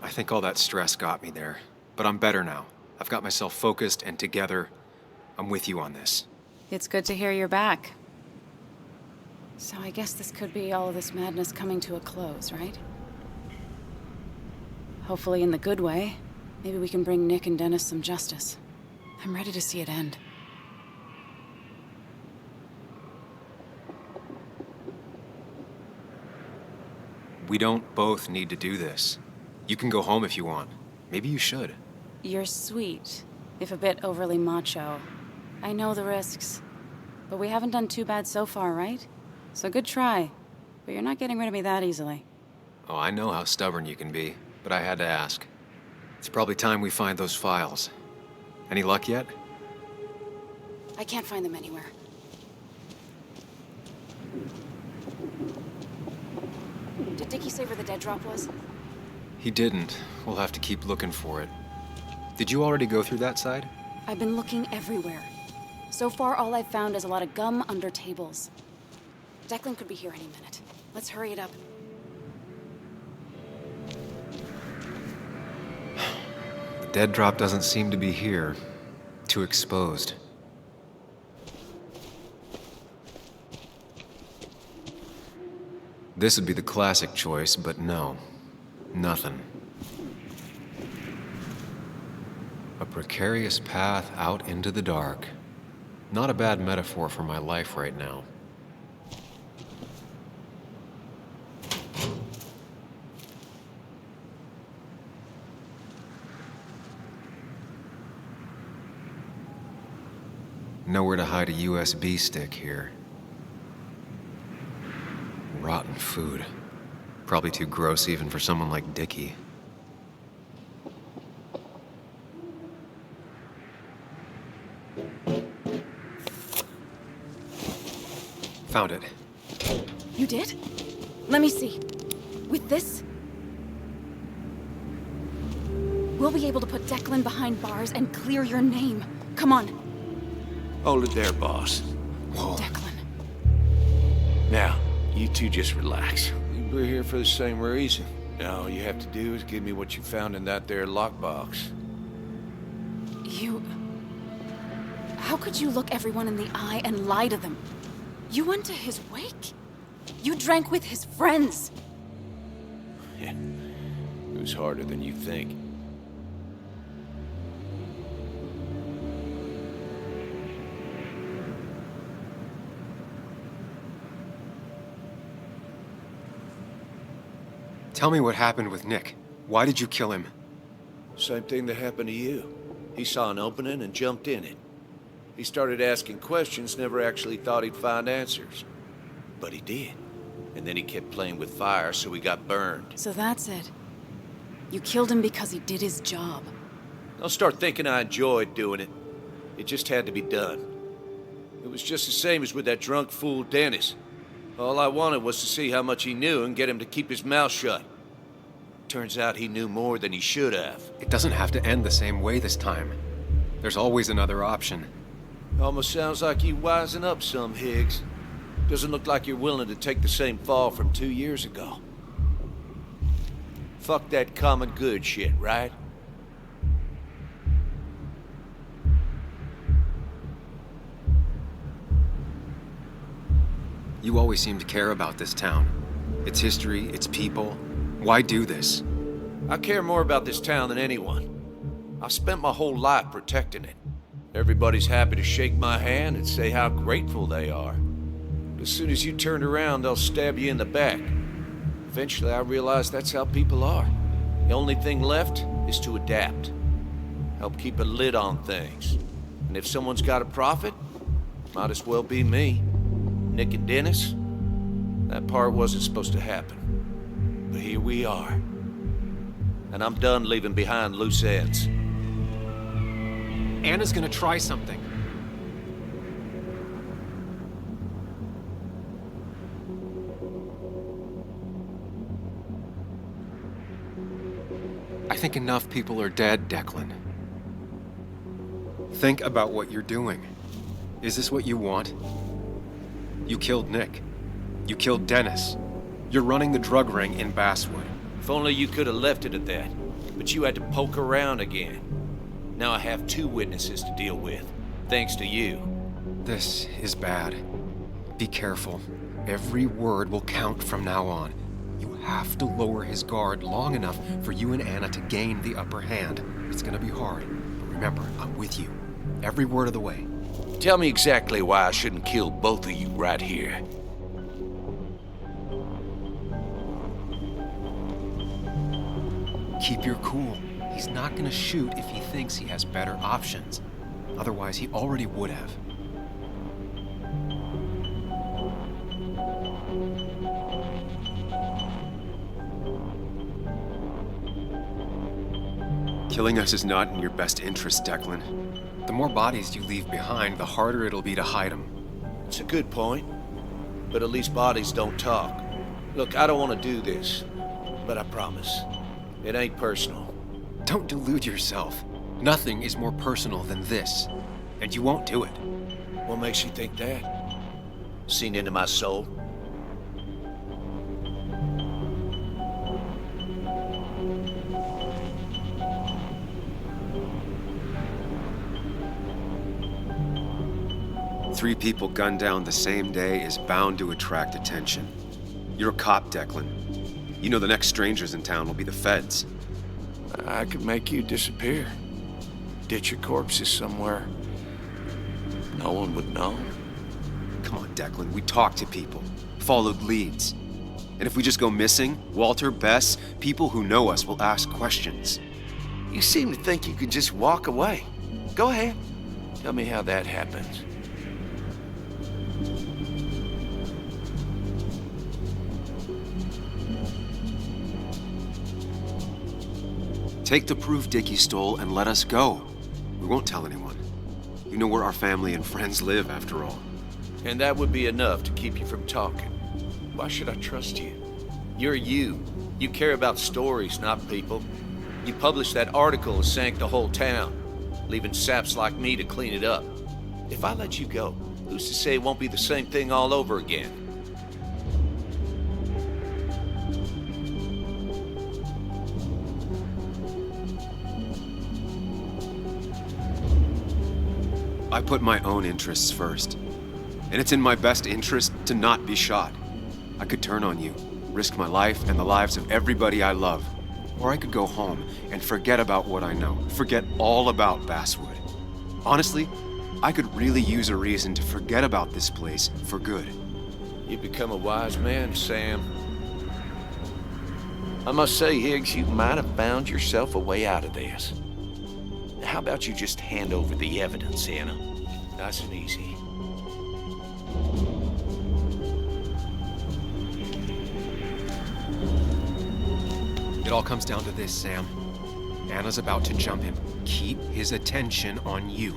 I think all that stress got me there, but I'm better now. I've got myself focused and together. I'm with you on this. It's good to hear you're back. So I guess this could be all of this madness coming to a close, right? Hopefully in the good way. Maybe we can bring Nick and Dennis some justice. I'm ready to see it end. We don't both need to do this. You can go home if you want. Maybe you should. You're sweet, if a bit overly macho. I know the risks. But we haven't done too bad so far, right? So good try. But you're not getting rid of me that easily. Oh, I know how stubborn you can be, but I had to ask. It's probably time we find those files. Any luck yet? I can't find them anywhere. Did Dickie say where the dead drop was? He didn't. We'll have to keep looking for it. Did you already go through that side? I've been looking everywhere. So far, all I've found is a lot of gum under tables. Declan could be here any minute. Let's hurry it up. The dead drop doesn't seem to be here. Too exposed. This would be the classic choice, but no. Nothing. A precarious path out into the dark. Not a bad metaphor for my life right now. Nowhere to hide a USB stick here. Rotten food. Probably too gross even for someone like Dickie. Found it. You did? Let me see. With this, we'll be able to put Declan behind bars and clear your name. Come on. Hold it there, boss. Whoa. Declan. Now, you two just relax. We're here for the same reason. Now, all you have to do is give me what you found in that there lockbox. You... How could you look everyone in the eye and lie to them? You went to his wake? You drank with his friends? It was harder than you think. Tell me what happened with Nick. Why did you kill him? Same thing that happened to you. He saw an opening and jumped in it. He started asking questions, never actually thought he'd find answers. But he did. And then he kept playing with fire, so he got burned. So that's it. You killed him because he did his job. Don't start thinking I enjoyed doing it. It just had to be done. It was just the same as with that drunk fool Dennis. All I wanted was to see how much he knew and get him to keep his mouth shut. Turns out he knew more than he should have. It doesn't have to end the same way this time. There's always another option. Almost sounds like you wising up some, Higgs. Doesn't look like you're willing to take the same fall from 2 years ago. Fuck that common good shit, right? You always seem to care about this town. Its history, its people. Why do this? I care more about this town than anyone. I've spent my whole life protecting it. Everybody's happy to shake my hand and say how grateful they are. But as soon as you turn around, they'll stab you in the back. Eventually, I realized that's how people are. The only thing left is to adapt. Help keep a lid on things. And if someone's got a profit, might as well be me. Nick and Dennis, that part wasn't supposed to happen. But here we are. And I'm done leaving behind loose ends. Anna's gonna try something. I think enough people are dead, Declan. Think about what you're doing. Is this what you want? You killed Nick. You killed Dennis. You're running the drug ring in Basswood. If only you could have left it at that. But you had to poke around again. Now I have 2 witnesses to deal with, thanks to you. This is bad. Be careful. Every word will count from now on. You have to lower his guard long enough for you and Anna to gain the upper hand. It's gonna be hard, but remember, I'm with you. Every word of the way. Tell me exactly why I shouldn't kill both of you right here. Keep your cool. He's not gonna shoot if he thinks he has better options. Otherwise, he already would have. Killing us is not in your best interest, Declan. The more bodies you leave behind, the harder it'll be to hide them. It's a good point. But at least bodies don't talk. Look, I don't want to do this. But I promise. It ain't personal. Don't delude yourself. Nothing is more personal than this. And you won't do it. What makes you think that? Seen into my soul? Three people gunned down the same day is bound to attract attention. You're a cop, Declan. You know the next strangers in town will be the feds. I could make you disappear. ditch your corpses somewhere, no one would know. Come on, Declan, we talk to people, followed leads. And if we just go missing, Walter, Bess, people who know us will ask questions. You seem to think you could just walk away. Go ahead. Tell me how that happens. Take the proof Dickie stole and let us go. We won't tell anyone. You know where our family and friends live, after all. And that would be enough to keep you from talking. Why should I trust you? You're you. You care about stories, not people. You published that article that sank the whole town, leaving saps like me to clean it up. If I let you go, who's to say it won't be the same thing all over again? I put my own interests first. And it's in my best interest to not be shot. I could turn on you, risk my life and the lives of everybody I love. Or I could go home and forget about what I know, forget all about Basswood. Honestly, I could really use a reason to forget about this place for good. You've become a wise man, Sam. I must say, Higgs, you might have found yourself a way out of this. How about you just hand over the evidence, Anna? Nice and easy. It all comes down to this, Sam. Anna's about to jump him. Keep his attention on you.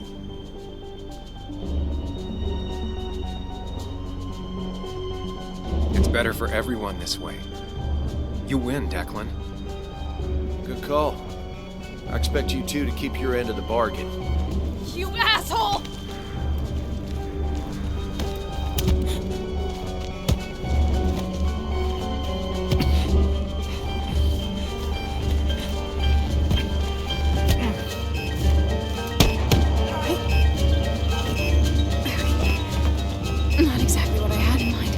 It's better for everyone this way. You win, Declan. Good call. I expect you two to keep your end of the bargain. You asshole! Not exactly what I had in mind.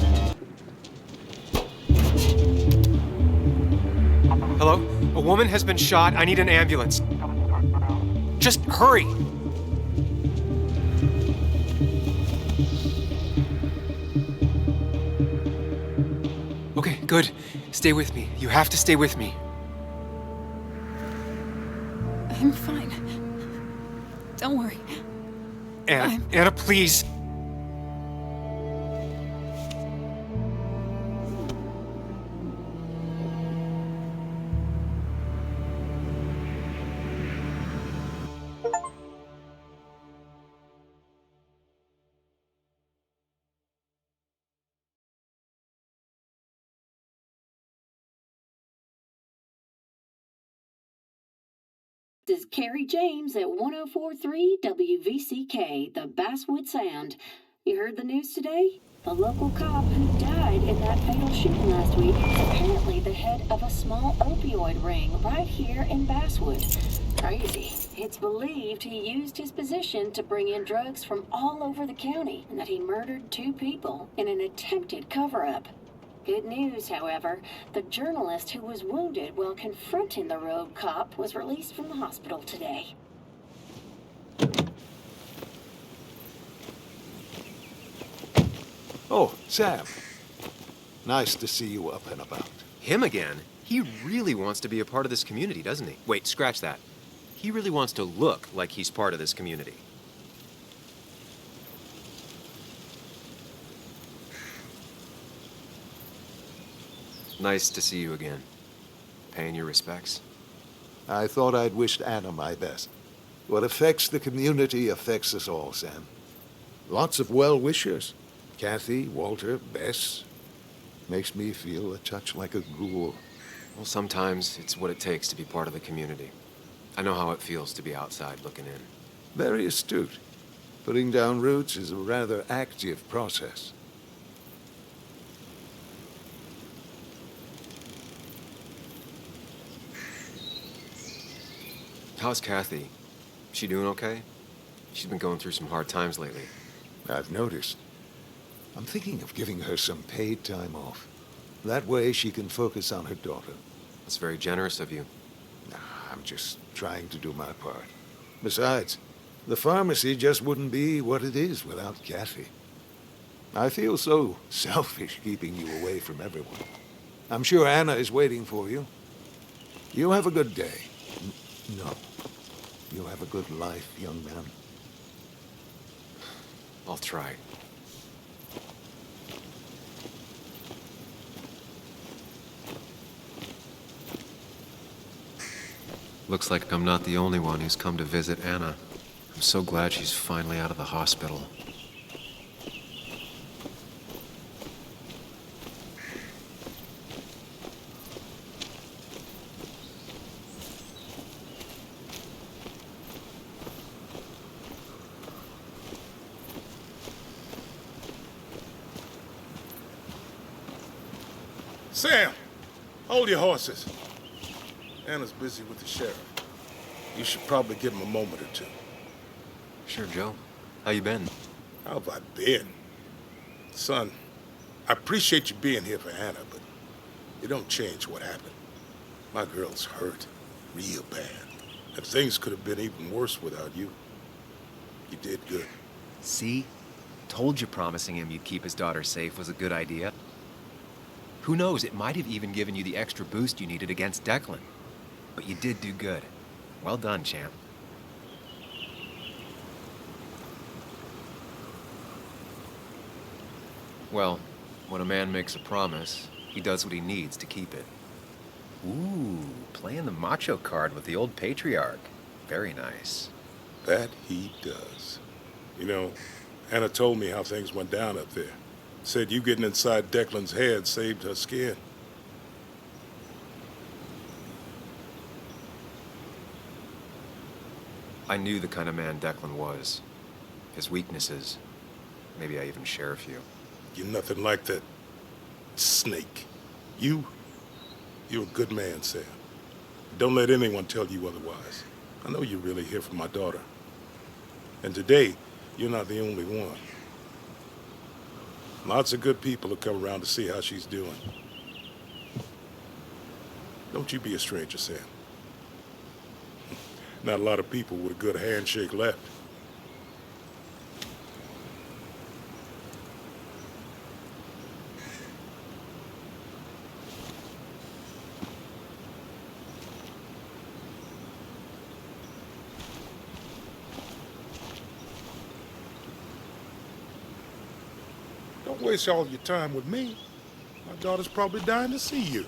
Hello? A woman has been shot. I need an ambulance. Just hurry! Okay, good. Stay with me. You have to stay with me. I'm fine. Don't worry. Anna, please. This is Carrie James at 1043 WVCK, the Basswood Sound. You heard the news today? The local cop who died in that fatal shooting last week is apparently the head of a small opioid ring right here in Basswood. Crazy. It's believed he used his position to bring in drugs from all over the county and that he murdered 2 people in an attempted cover-up. Good news, however, the journalist who was wounded while confronting the rogue cop was released from the hospital today. Oh, Sam. Nice to see you up and about. Him again? He really wants to be a part of this community, doesn't he? Wait, scratch that. He really wants to look like he's part of this community. Nice to see you again. Paying your respects? I thought I'd wished Anna my best. What affects the community affects us all, Sam. Lots of well-wishers. Kathy, Walter, Bess. Makes me feel a touch like a ghoul. Well, sometimes it's what it takes to be part of the community. I know how it feels to be outside looking in. Very astute. Putting down roots is a rather active process. How's Kathy? She doing okay? She's been going through some hard times lately. I've noticed. I'm thinking of giving her some paid time off. That way she can focus on her daughter. That's very generous of you. I'm just trying to do my part. Besides, the pharmacy just wouldn't be what it is without Kathy. I feel so selfish keeping you away from everyone. I'm sure Anna is waiting for you. You have a good day. No. You have a good life, young man. I'll try. Looks like I'm not the only one who's come to visit Anna. I'm so glad she's finally out of the hospital. Sam, hold your horses. Anna's busy with the sheriff. You should probably give him a moment or two. Sure, Joe. How you been? How have I been? Son, I appreciate you being here for Anna, but it don't change what happened. My girl's hurt, real bad. And things could have been even worse without you. You did good. See? Told you promising him you'd keep his daughter safe was a good idea. Who knows, it might have even given you the extra boost you needed against Declan. But you did do good. Well done, champ. Well, when a man makes a promise, he does what he needs to keep it. Ooh, playing the macho card with the old patriarch. Very nice. That he does. You know, Anna told me how things went down up there. Said you getting inside Declan's head saved her skin. I knew the kind of man Declan was. His weaknesses. Maybe I even share a few. You're nothing like that snake. You're a good man, Sam. Don't let anyone tell you otherwise. I know you're really here for my daughter. And today, you're not the only one. Lots of good people have come around to see how she's doing. Don't you be a stranger, Sam. Not a lot of people with a good handshake left. Don't waste all your time with me. My daughter's probably dying to see you.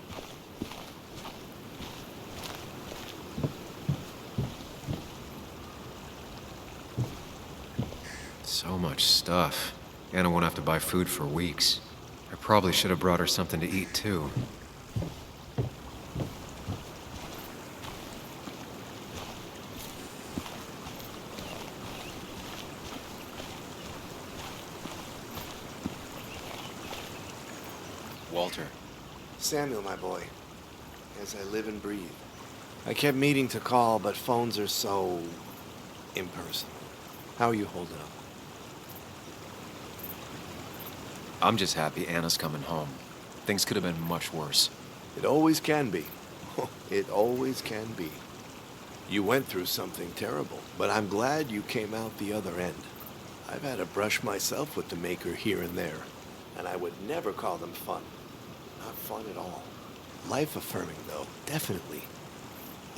So much stuff. Anna won't have to buy food for weeks. I probably should have brought her something to eat, too. Walter. Samuel, my boy. As I live and breathe. I kept meaning to call, but phones are so impersonal. How are you holding up? I'm just happy Anna's coming home. Things could have been much worse. It always can be. It always can be. You went through something terrible, but I'm glad you came out the other end. I've had a brush myself with the Maker here and there, and I would never call them fun. Not fun at all. Life-affirming, though, definitely.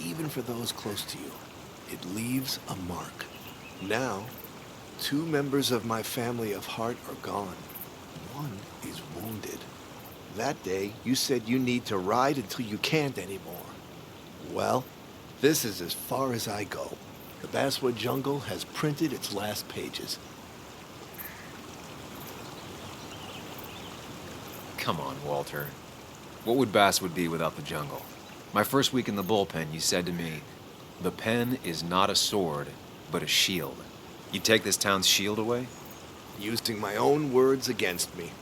Even for those close to you, it leaves a mark. Now, 2 members of my family of heart are gone. One is wounded. That day, you said you need to ride until you can't anymore. Well, this is as far as I go. The Basswood jungle has printed its last pages. Come on, Walter. What would Basswood be without the jungle? My first week in the bullpen, you said to me, "The pen is not a sword, but a shield." You take this town's shield away? Using my own words against me.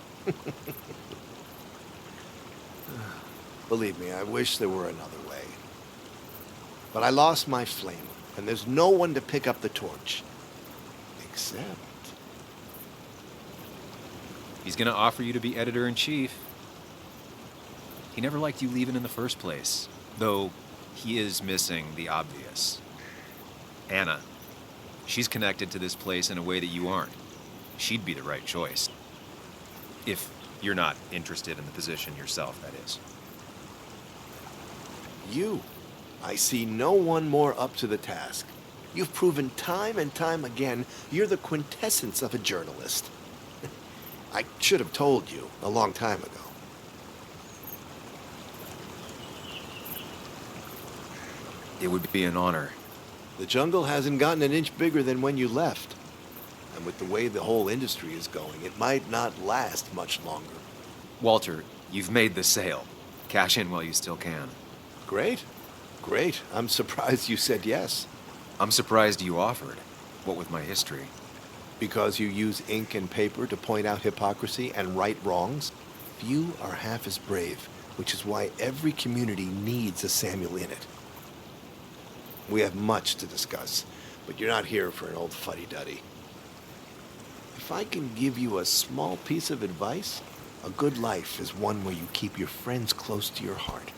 Believe me, I wish there were another way. But I lost my flame, and there's no one to pick up the torch. Except... He's gonna offer you to be editor-in-chief. He never liked you leaving in the first place, though he is missing the obvious. Anna. She's connected to this place in a way that you aren't. She'd be the right choice. If you're not interested in the position yourself, that is. You. I see no one more up to the task. You've proven time and time again you're the quintessence of a journalist. I should have told you a long time ago. It would be an honor. The jungle hasn't gotten an inch bigger than when you left. And with the way the whole industry is going, it might not last much longer. Walter, you've made the sale. Cash in while you still can. Great. Great. I'm surprised you said yes. I'm surprised you offered. What with my history? Because you use ink and paper to point out hypocrisy and right wrongs? Few are half as brave, which is why every community needs a Samuel in it. We have much to discuss, but you're not here for an old fuddy-duddy. If I can give you a small piece of advice, a good life is one where you keep your friends close to your heart.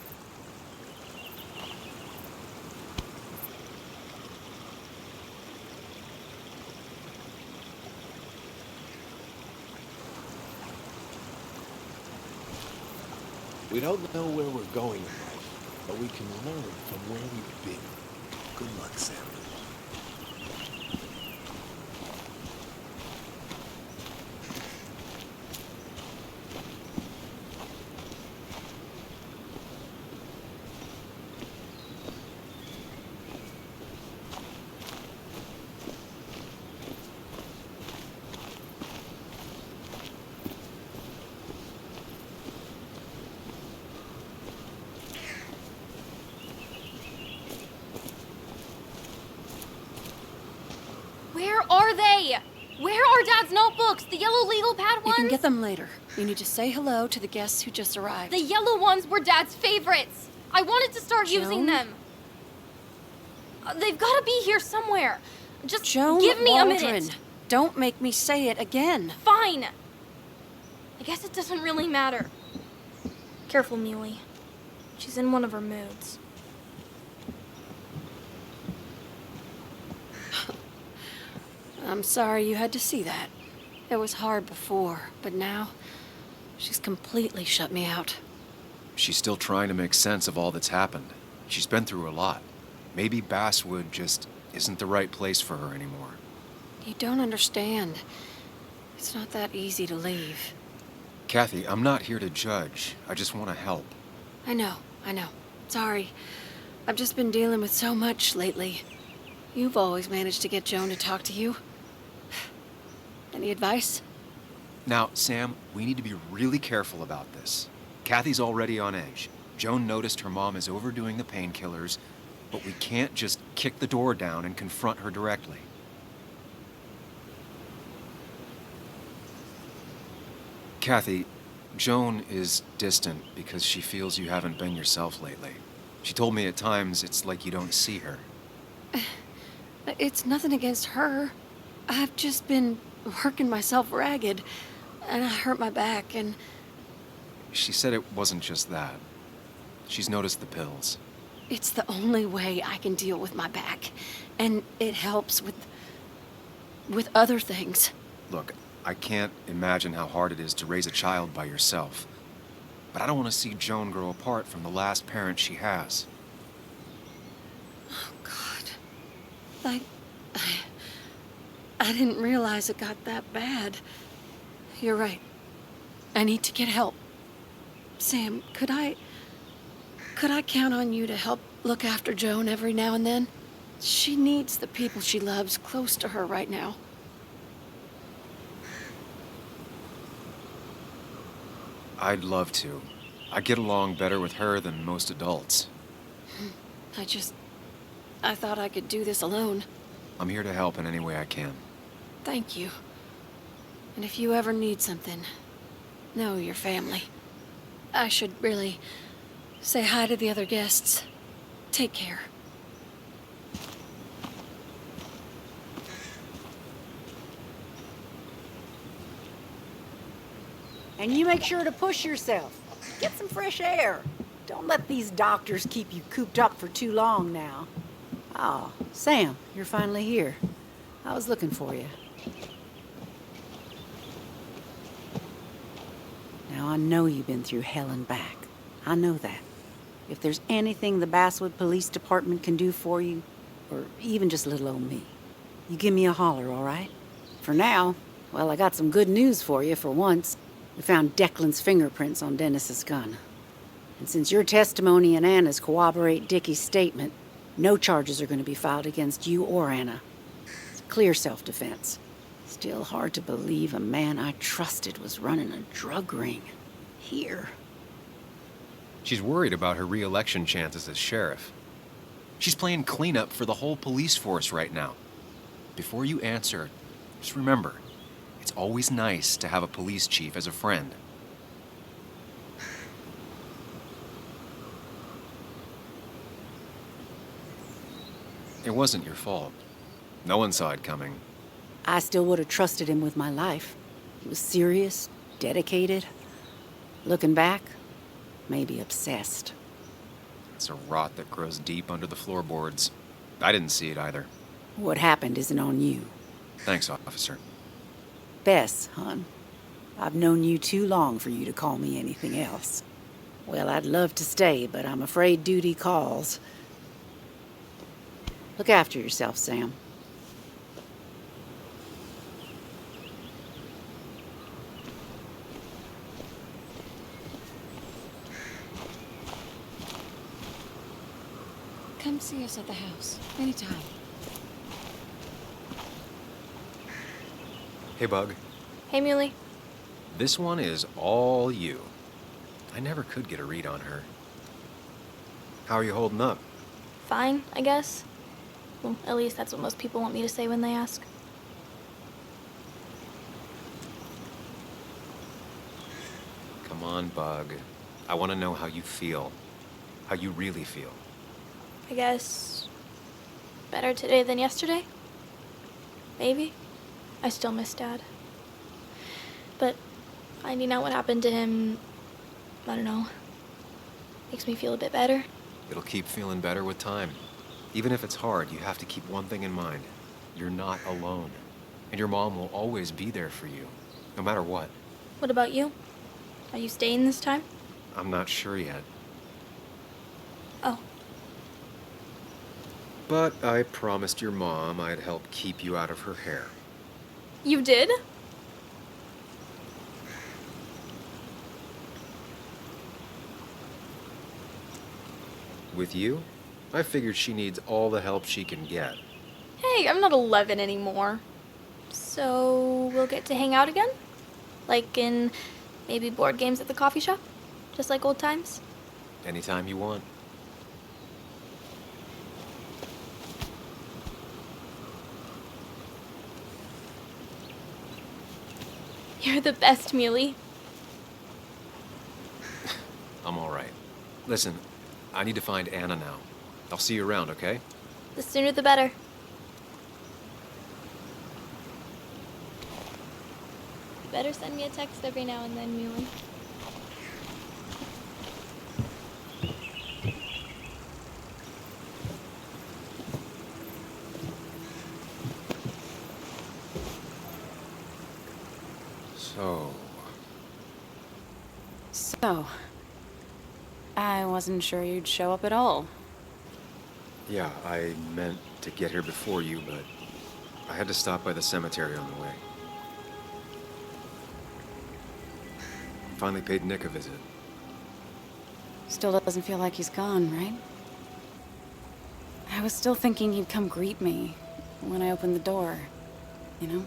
We don't know where we're going in life, but we can learn from where we've been. Good luck, Sam. Where are they? Where are Dad's notebooks? The yellow legal pad ones? You can get them later. You need to say hello to the guests who just arrived. The yellow ones were Dad's favorites. I wanted to start using them. They've got to be here somewhere. Just give me a minute. Don't make me say it again. Fine. I guess it doesn't really matter. Careful, Muley. She's in one of her moods. I'm sorry you had to see that. It was hard before, but now she's completely shut me out. She's still trying to make sense of all that's happened. She's been through a lot. Maybe Basswood just isn't the right place for her anymore. You don't understand. It's not that easy to leave. Kathy, I'm not here to judge. I just want to help. I know. Sorry. I've just been dealing with so much lately. You've always managed to get Joan to talk to you. Any advice? Now, Sam, we need to be really careful about this. Kathy's already on edge. Joan noticed her mom is overdoing the painkillers, but we can't just kick the door down and confront her directly. Kathy, Joan is distant because she feels you haven't been yourself lately. She told me at times it's like you don't see her. It's nothing against her. I've just been working myself ragged, and I hurt my back, and... She said it wasn't just that. She's noticed the pills. It's the only way I can deal with my back, and it helps with other things. Look, I can't imagine how hard it is to raise a child by yourself. But I don't want to see Joan grow apart from the last parent she has. Oh, God. I didn't realize it got that bad. You're right. I need to get help. Sam, could I count on you to help look after Joan every now and then? She needs the people she loves close to her right now. I'd love to. I get along better with her than most adults. I thought I could do this alone. I'm here to help in any way I can. Thank you. And if you ever need something, know your family. I should really say hi to the other guests. Take care. And you make sure to push yourself. Get some fresh air. Don't let these doctors keep you cooped up for too long now. Oh, Sam, you're finally here. I was looking for you. Now, I know you've been through hell and back. I know that. If there's anything the Basswood Police Department can do for you, or even just little old me, you give me a holler, all right? For now, well, I got some good news for you for once. We found Declan's fingerprints on Dennis's gun. And since your testimony and Anna's corroborate Dickie's statement, no charges are going to be filed against you or Anna. It's clear self-defense. Still hard to believe a man I trusted was running a drug ring. Here. She's worried about her re-election chances as sheriff. She's playing cleanup for the whole police force right now. Before you answer, just remember, it's always nice to have a police chief as a friend. It wasn't your fault. No one saw it coming. I still would have trusted him with my life. He was serious, dedicated. Looking back, maybe obsessed. It's a rot that grows deep under the floorboards. I didn't see it either. What happened isn't on you. Thanks, officer. Bess, hon. I've known you too long for you to call me anything else. Well, I'd love to stay, but I'm afraid duty calls. Look after yourself, Sam. Come see us at the house, anytime. Hey, Bug. Hey, Muley. This one is all you. I never could get a read on her. How are you holding up? Fine, I guess. Well, at least that's what most people want me to say when they ask. Come on, Bug. I want to know how you feel. How you really feel. I guess better today than yesterday? Maybe. I still miss Dad. But finding out what happened to him, I don't know, makes me feel a bit better. It'll keep feeling better with time. Even if it's hard, you have to keep one thing in mind. You're not alone. And your mom will always be there for you, no matter what. What about you? Are you staying this time? I'm not sure yet. Oh. But I promised your mom I'd help keep you out of her hair. You did? With you, I figured she needs all the help she can get. Hey, I'm not 11 anymore. So we'll get to hang out again? Like in maybe board games at the coffee shop? Just like old times? Anytime you want. You're the best, Muley. I'm all right. Listen, I need to find Anna now. I'll see you around, okay? The sooner the better. You better send me a text every now and then, Muley. So, I wasn't sure you'd show up at all. Yeah, I meant to get here before you, but I had to stop by the cemetery on the way. Finally paid Nick a visit. Still doesn't feel like he's gone, right? I was still thinking he'd come greet me when I opened the door, you know?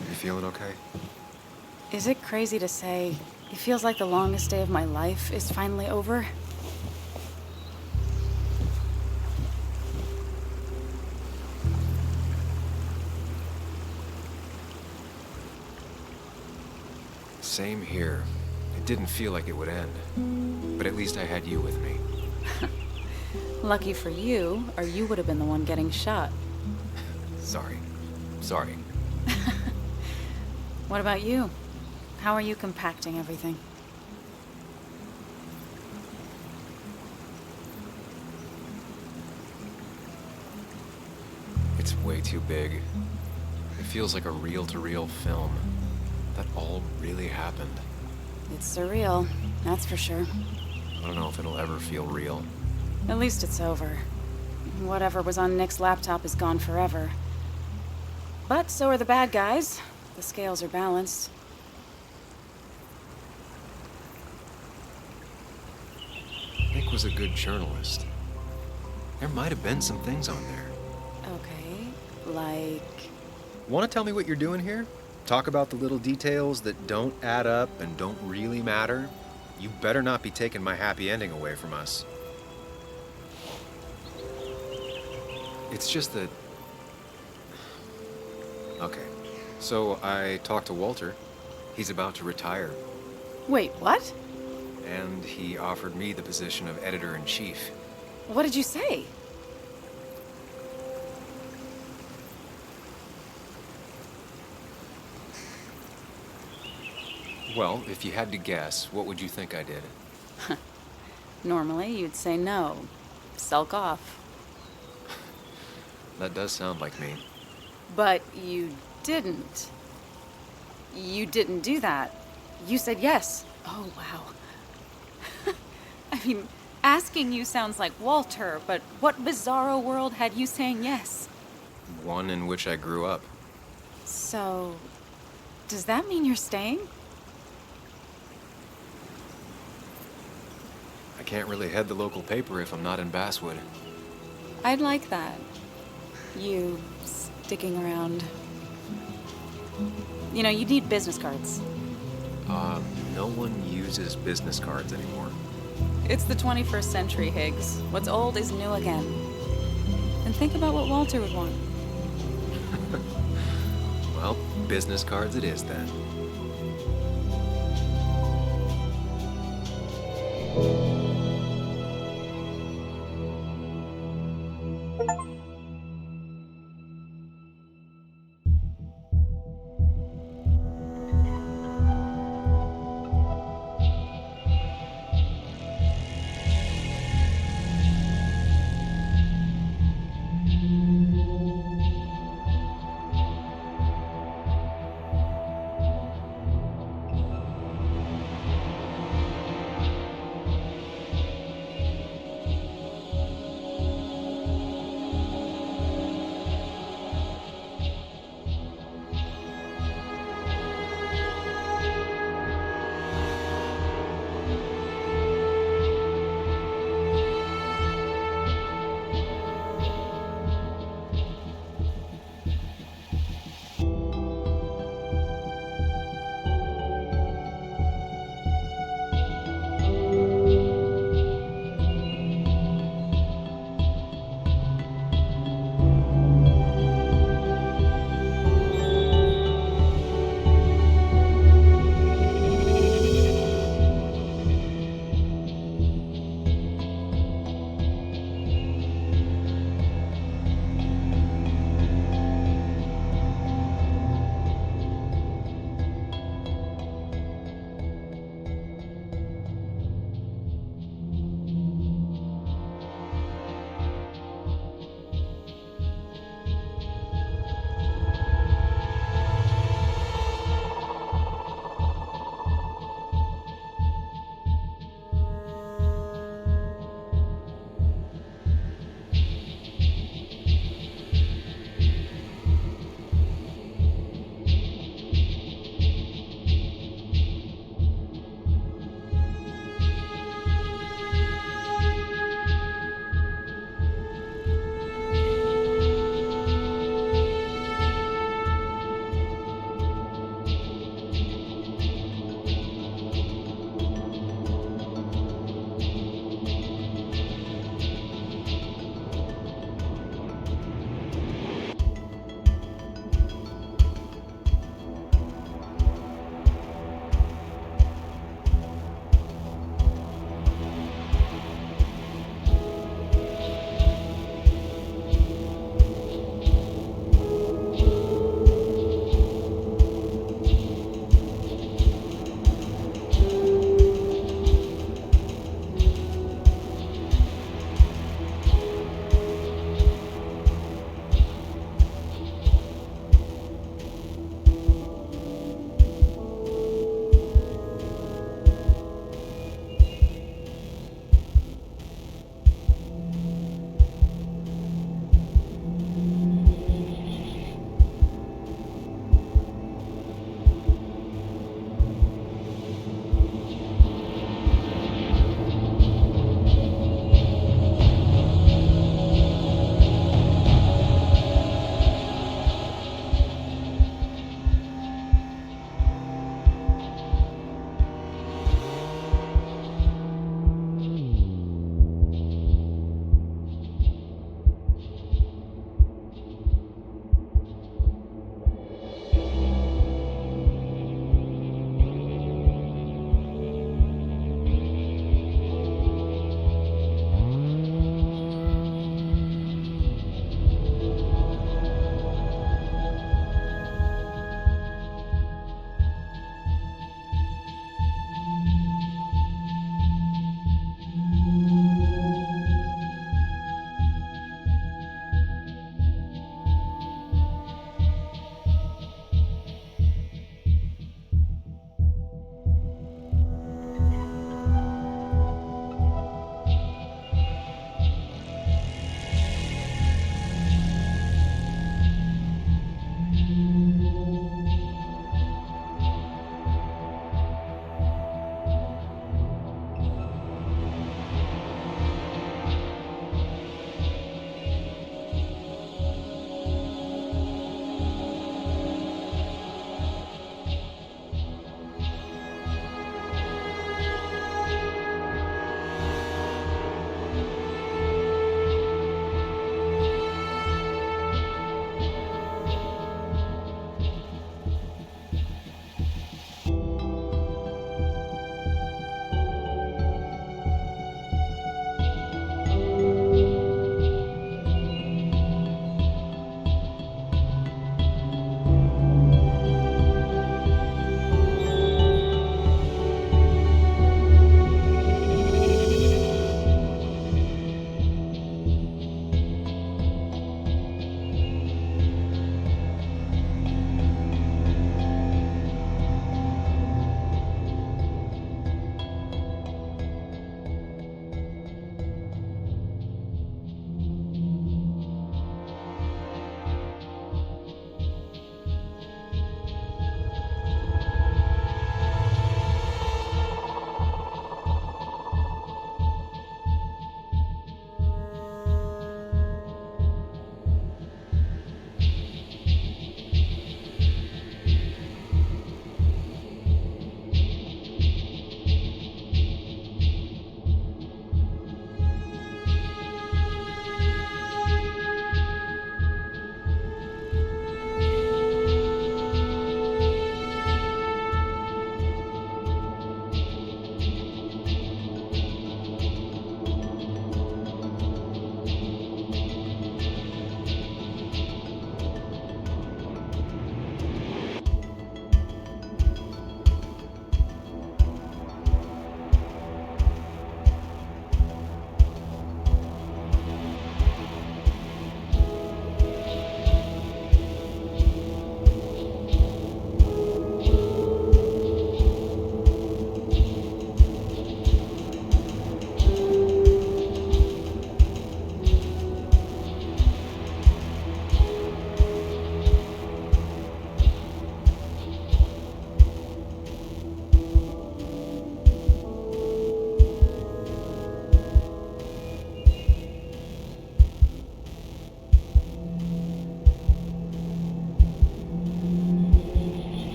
You feeling okay? Is it crazy to say it feels like the longest day of my life is finally over? Same here. It didn't feel like it would end. But at least I had you with me. Lucky for you, or you would have been the one getting shot. Sorry. What about you? How are you compacting everything? way too big. It feels like a reel-to-reel film. That all really happened. It's surreal, that's for sure. I don't know if it'll ever feel real. At least it's over. Whatever was on Nick's laptop is gone forever. But so are the bad guys. The scales are balanced. Nick was a good journalist. There might have been some things on there. Okay, like... Want to tell me what you're doing here? Talk about the little details that don't add up and don't really matter? You better not be taking my happy ending away from us. It's just that... Okay, so I talked to Walter. He's about to retire. Wait, what? And he offered me the position of editor-in-chief. What did you say? Well, if you had to guess, what would you think I did? Normally, you'd say no. Sulk off. That does sound like me. But you didn't. You didn't do that. You said yes. Oh, wow. I mean, asking you sounds like Walter, but what bizarro world had you saying yes? One in which I grew up. So, does that mean you're staying? I can't really head the local paper if I'm not in Basswood. I'd like that. You sticking around. You know, you need business cards. No one uses business cards anymore. It's the 21st century, Higgs. What's old is new again. And think about what Walter would want. Well, business cards it is then.